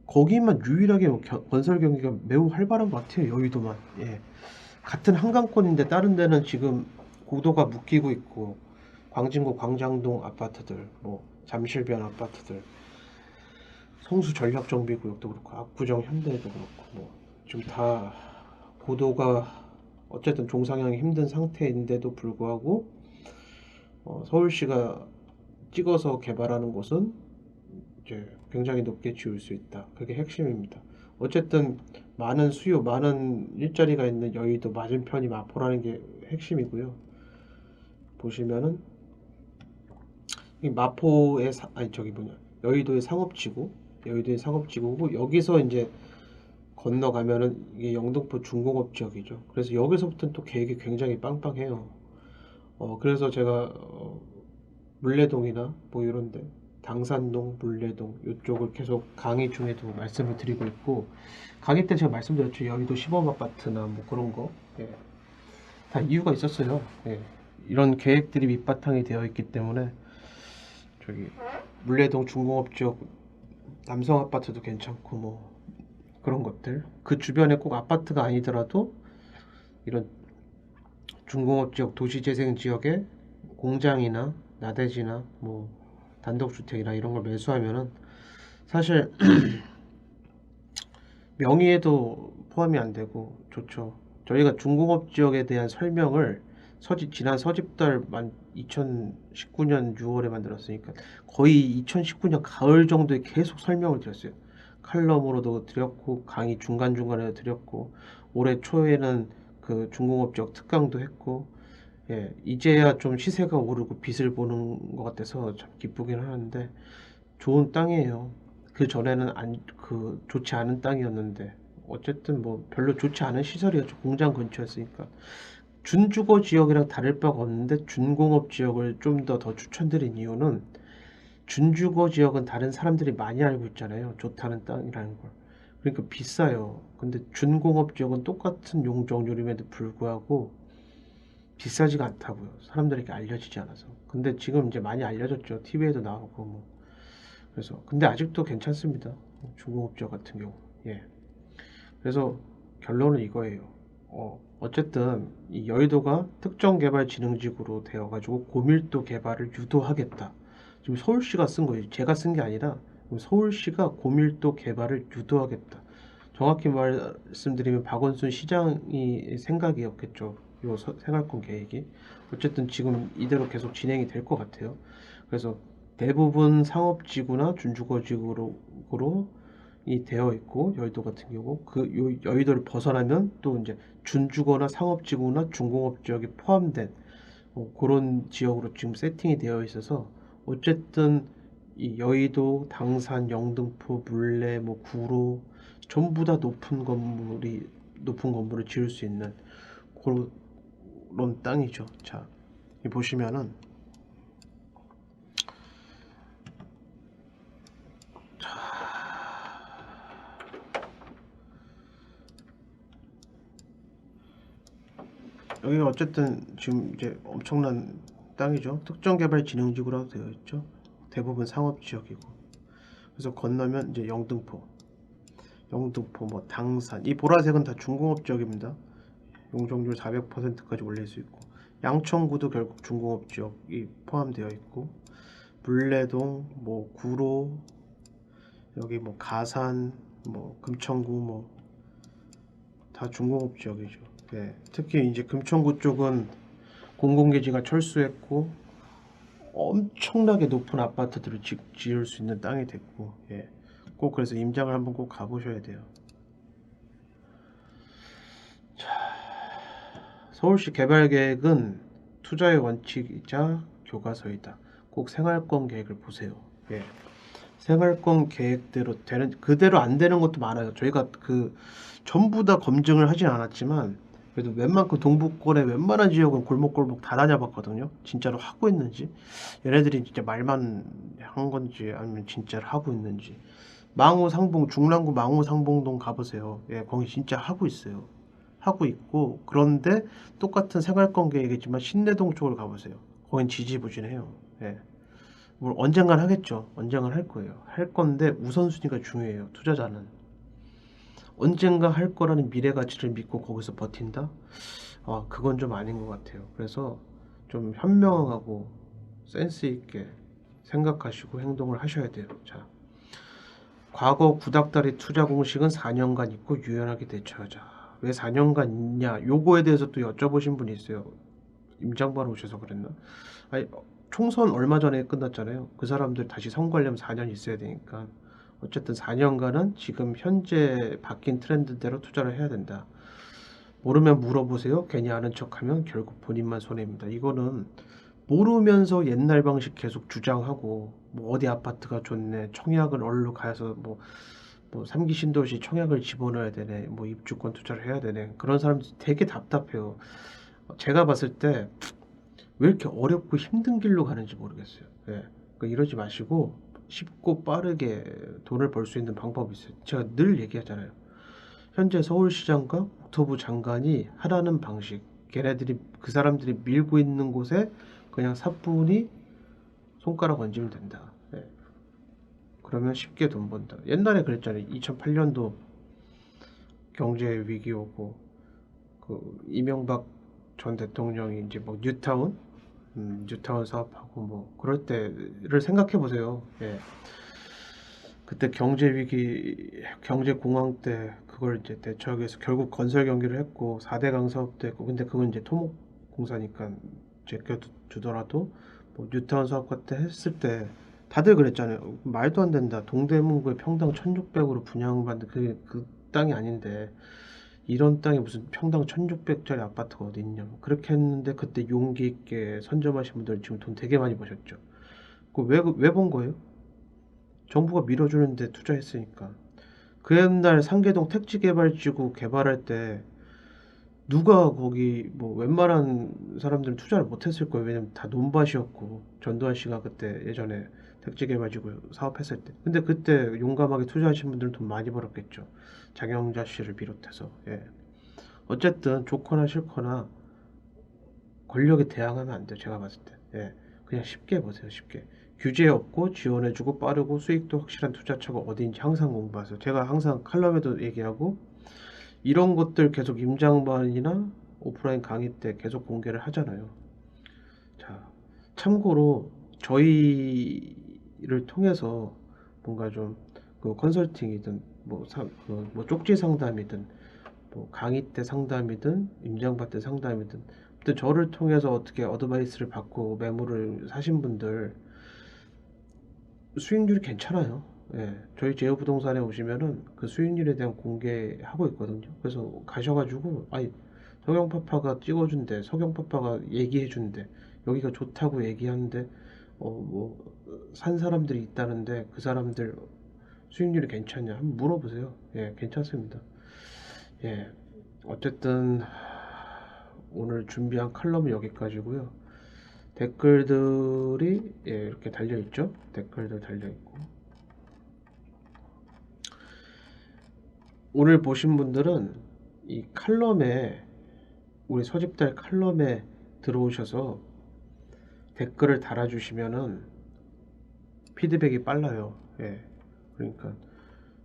거기만 유일하게 건설 경기가 매우 활발한 것 같아요. 여의도만. 예. 같은 한강권인데 다른 데는 지금 고도가 묶이고 있고 광진구 광장동 아파트들, 뭐 잠실변 아파트들, 성수 전략정비구역도 그렇고 압구정 현대도 그렇고 뭐 좀 다 고도가 어쨌든 종상향이 힘든 상태인데도 불구하고 서울시가 찍어서 개발하는 곳은 이제 굉장히 높게 지을 수 있다. 그게 핵심입니다. 어쨌든 많은 수요, 많은 일자리가 있는 여의도 맞은편이 마포라는 게 핵심이고요. 보시면은 이 마포의 아니 저기 뭐냐 여의도의 상업지구, 여의도의 상업지구고 여기서 이제 건너가면은 이게 영등포 중공업 지역이죠. 그래서 여기서부터는 또 계획이 굉장히 빵빵해요. 그래서 제가 물레동이나 뭐 이런데 당산동, 물레동 이쪽을 계속 강의 중에도 말씀을 드리고 있고 강의 때 제가 말씀드렸죠. 여의도 시범 아파트나 뭐 그런 거. 예. 다 이유가 있었어요. 예. 이런 계획들이 밑바탕이 되어 있기 때문에 저기 물레동 중공업 지역 남성 아파트도 괜찮고 뭐 그런 것들 그 주변에 꼭 아파트가 아니더라도 이런 중공업 지역 도시재생 지역에 공장이나 나대지나 뭐 단독주택이나 이런 걸 매수하면은 사실 명의에도 포함이 안 되고 좋죠. 저희가 중공업 지역에 대한 설명을 지난 서집달 2019년 6월에 만들었으니까 거의 2019년 가을 정도에 계속 설명을 드렸어요. 칼럼으로도 드렸고 강의 중간중간에 드렸고 올해 초에는 그 중공업 지역 특강도 했고 예, 이제야 좀 시세가 오르고 빛을 보는 것 같아서 참 기쁘긴 하는데 좋은 땅이에요. 그 전에는 좋지 않은 땅이었는데 어쨌든 뭐 별로 좋지 않은 시설이었죠. 공장 근처였으니까. 준주거 지역이랑 다를 바가 없는데 준공업 지역을 좀 더 추천드린 이유는 준주거 지역은 다른 사람들이 많이 알고 있잖아요. 좋다는 땅이라는 걸. 그러니까 비싸요. 근데 준공업 지역은 똑같은 용적률임에도 불구하고 비싸지가 않다고요. 사람들에게 알려지지 않아서. 근데 지금 이제 많이 알려졌죠. TV에도 나오고 뭐. 그래서 근데 아직도 괜찮습니다. 중공업 지역 같은 경우. 예. 그래서 결론은 이거예요. 어쨌든 이 여의도가 특정개발진흥지구로 되어가지고 고밀도 개발을 유도하겠다. 지금 서울시가 쓴 거예요. 제가 쓴 게 아니라 서울시가 고밀도 개발을 유도하겠다. 정확히 말씀드리면 박원순 시장이 생각이었겠죠. 요 생활권 계획이. 어쨌든 지금 이대로 계속 진행이 될 것 같아요. 그래서 대부분 상업지구나 준주거지구로 이 되어 있고, 여의도 같은 경우 여의도를 벗어나면 또 이제 준주거나 상업지구나 중공업 지역이 포함된 그런 지역으로 지금 세팅이 되어 있어서, 어쨌든 이 여의도, 당산, 영등포, 물레, 뭐 구로 전부 다 높은 건물을 지을 수 있는 그런 땅이죠. 자, 이 보시면은 여기가 어쨌든 지금 이제 엄청난 땅이죠. 특정개발진흥지구라고 되어 있죠. 대부분 상업지역이고. 그래서 건너면 이제 영등포, 뭐 당산, 이 보라색은 다 중공업 지역입니다. 용적률 400%까지 올릴 수 있고, 양천구도 결국 중공업 지역이 포함되어 있고, 물레동, 뭐 구로, 여기 뭐 가산, 뭐 금천구, 뭐 다 중공업 지역이죠. 예, 특히 이제 금천구 쪽은 공공기지가 철수했고 엄청나게 높은 아파트들을 지을 수 있는 땅이 됐고, 예, 꼭 그래서 임장을 한번 꼭 가보셔야 돼요. 서울시 개발계획은 투자의 원칙이자 교과서이다. 꼭 생활권 계획을 보세요. 예. 생활권 계획대로 그대로 안 되는 것도 많아요. 저희가 전부 다 검증을 하진 않았지만, 그래도 웬만큼 동북권의 웬만한 지역은 골목골목 다 다녀봤거든요. 진짜로 하고 있는지, 얘네들이 진짜 말만 한 건지 아니면 진짜로 하고 있는지. 중랑구 망우상봉동 가보세요. 예, 거기 진짜 하고 있어요. 하고 있고, 그런데 똑같은 생활권 계획이지만 신내동 쪽을 가보세요. 거긴 지지부진해요. 예. 뭘 언젠간 하겠죠. 언젠간 할 거예요. 할 건데 우선순위가 중요해요. 투자자는 언젠가 할 거라는 미래 가치를 믿고 거기서 버틴다? 그건 좀 아닌 것 같아요. 그래서 좀 현명하고 센스 있게 생각하시고 행동을 하셔야 돼요. 자, 과거 구닥다리 투자 공식은 4년간 있고 유연하게 대처하자. 왜 4년간 있냐? 요거에 대해서 또 여쭤보신 분이 있어요. 임장관 오셔서 그랬나? 아니, 총선 얼마 전에 끝났잖아요. 그 사람들 다시 선거하려면 4년 있어야 되니까. 어쨌든 4년간은 지금 현재 바뀐 트렌드대로 투자를 해야 된다. 모르면 물어보세요. 괜히 아는 척하면 결국 본인만 손해입니다. 이거는 모르면서 옛날 방식 계속 주장하고, 뭐 어디 아파트가 좋네, 청약을 얼로 가서 뭐 3기 신도시 청약을 집어넣어야 되네, 뭐 입주권 투자를 해야 되네, 그런 사람들 되게 답답해요. 제가 봤을 때 왜 이렇게 어렵고 힘든 길로 가는지 모르겠어요. 예. 그러니까 이러지 마시고 쉽고 빠르게 돈을 벌 수 있는 방법이 있어요. 제가 늘 얘기하잖아요. 현재 서울시장과 국토부 장관이 하라는 방식, 그 사람들이 밀고 있는 곳에 그냥 사뿐히 손가락 얹으면 된다. 예. 그러면 쉽게 돈 번다. 옛날에 그랬잖아요. 2008년도 경제 위기 오고, 이명박 전 대통령이 이제 뭐 뉴타운 사업하고 뭐 그럴 때를 생각해 보세요. 예. 그때 경제 위기, 경제 공황 때 그걸 이제 대처하기 위해서 결국 건설 경기를 했고 4대강 사업도 했고, 근데 그건 이제 토목공사니까 제껴두더라도 뭐 뉴타운 사업 같은 했을 때 다들 그랬잖아요. 말도 안 된다. 동대문구에 평당 1600으로 분양받는 그게 그 땅이 아닌데, 이런 땅에 무슨 평당 1600짜리 아파트가 어디 있냐. 그렇게 했는데 그때 용기 있게 선점하신 분들 지금 돈 되게 많이 버셨죠. 왜 본 거예요? 정부가 밀어주는데 투자했으니까. 그 옛날 상계동 택지개발지구 개발할 때 누가 거기 뭐 웬만한 사람들은 투자를 못했을 거예요. 왜냐면 다 논밭이었고, 전두환 씨가 그때 예전에 택지개발지구 사업했을 때. 근데 그때 용감하게 투자하신 분들은 돈 많이 벌었겠죠. 장영자 씨를 비롯해서. 예. 어쨌든 좋거나 싫거나 권력에 대항하면 안 돼요. 제가 봤을 때. 예. 그냥 쉽게 보세요. 쉽게. 규제 없고 지원해주고 빠르고 수익도 확실한 투자처가 어디인지 항상 공부하세요. 제가 항상 칼럼에도 얘기하고, 이런 것들 계속 임장반이나 오프라인 강의 때 계속 공개를 하잖아요. 자, 참고로 저희를 통해서 뭔가 좀 컨설팅이든 뭐 쪽지 상담이든 뭐 강의 때 상담이든 임장바 때 상담이든 아무튼 저를 통해서 어떻게 어드바이스를 받고 매물을 사신 분들 수익률이 괜찮아요. 예, 저희 제휴부동산에 오시면은 그 수익률에 대한 공개하고 있거든요. 그래서 가셔가지고 아니 석영파파가 찍어준대, 석영파파가 얘기해준대, 여기가 좋다고 얘기하는데 뭐 산 사람들이 있다는데 그 사람들 수익률이 괜찮냐 한번 물어보세요. 예, 괜찮습니다. 예, 어쨌든 오늘 준비한 칼럼은 여기까지고요. 댓글들이 이렇게 달려 있죠. 댓글들 달려 있고 오늘 보신 분들은 이 칼럼에 우리 서집달 칼럼에 들어오셔서 댓글을 달아주시면은 피드백이 빨라요. 예, 그러니까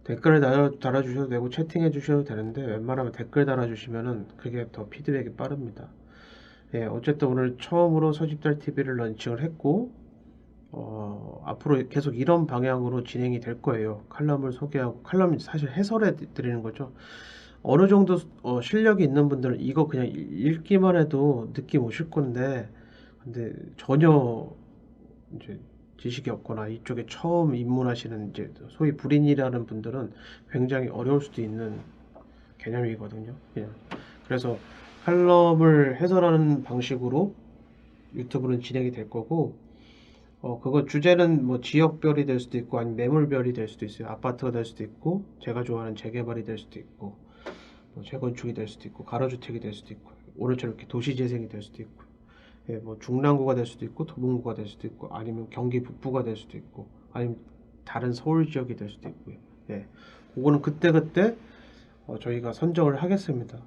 댓글을 달아주셔도 되고 채팅해 주셔도 되는데 웬만하면 댓글 달아주시면은 그게 더 피드백이 빠릅니다. 예, 어쨌든 오늘 처음으로 서집달 TV를 런칭을 했고 앞으로 계속 이런 방향으로 진행이 될 거예요. 칼럼을 소개하고 칼럼 사실 해설해 드리는 거죠. 어느 정도 실력이 있는 분들은 이거 그냥 읽기만 해도 느낌 오실 건데 근데 전혀 이제 지식이 없거나 이쪽에 처음 입문하시는 이제 소위 불인이라는 분들은 굉장히 어려울 수도 있는 개념이거든요. 그냥 그래서 칼럼을 해설하는 방식으로 유튜브는 진행이 될 거고 그거 주제는 뭐 지역별이 될 수도 있고 아니면 매물별이 될 수도 있어요. 아파트가 될 수도 있고 제가 좋아하는 재개발이 될 수도 있고 뭐 재건축이 될 수도 있고 가로주택이 될 수도 있고 오늘처럼 이렇게 도시재생이 될 수도 있고 예, 뭐 중랑구가 될 수도 있고 도봉구가 될 수도 있고 아니면 경기 북부가 될 수도 있고 아니면 다른 서울 지역이 될 수도 있고요. 예, 그거는 그때그때 저희가 선정을 하겠습니다.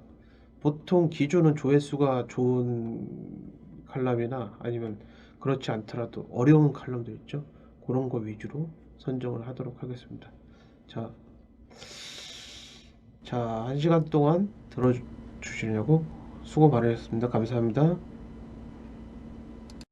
보통 기준은 조회수가 좋은 칼럼이나 아니면 그렇지 않더라도 어려운 칼럼들 있죠. 그런 거 위주로 선정을 하도록 하겠습니다. 자, 자, 1시간 동안 들어주시려고 수고 많으셨습니다. 감사합니다.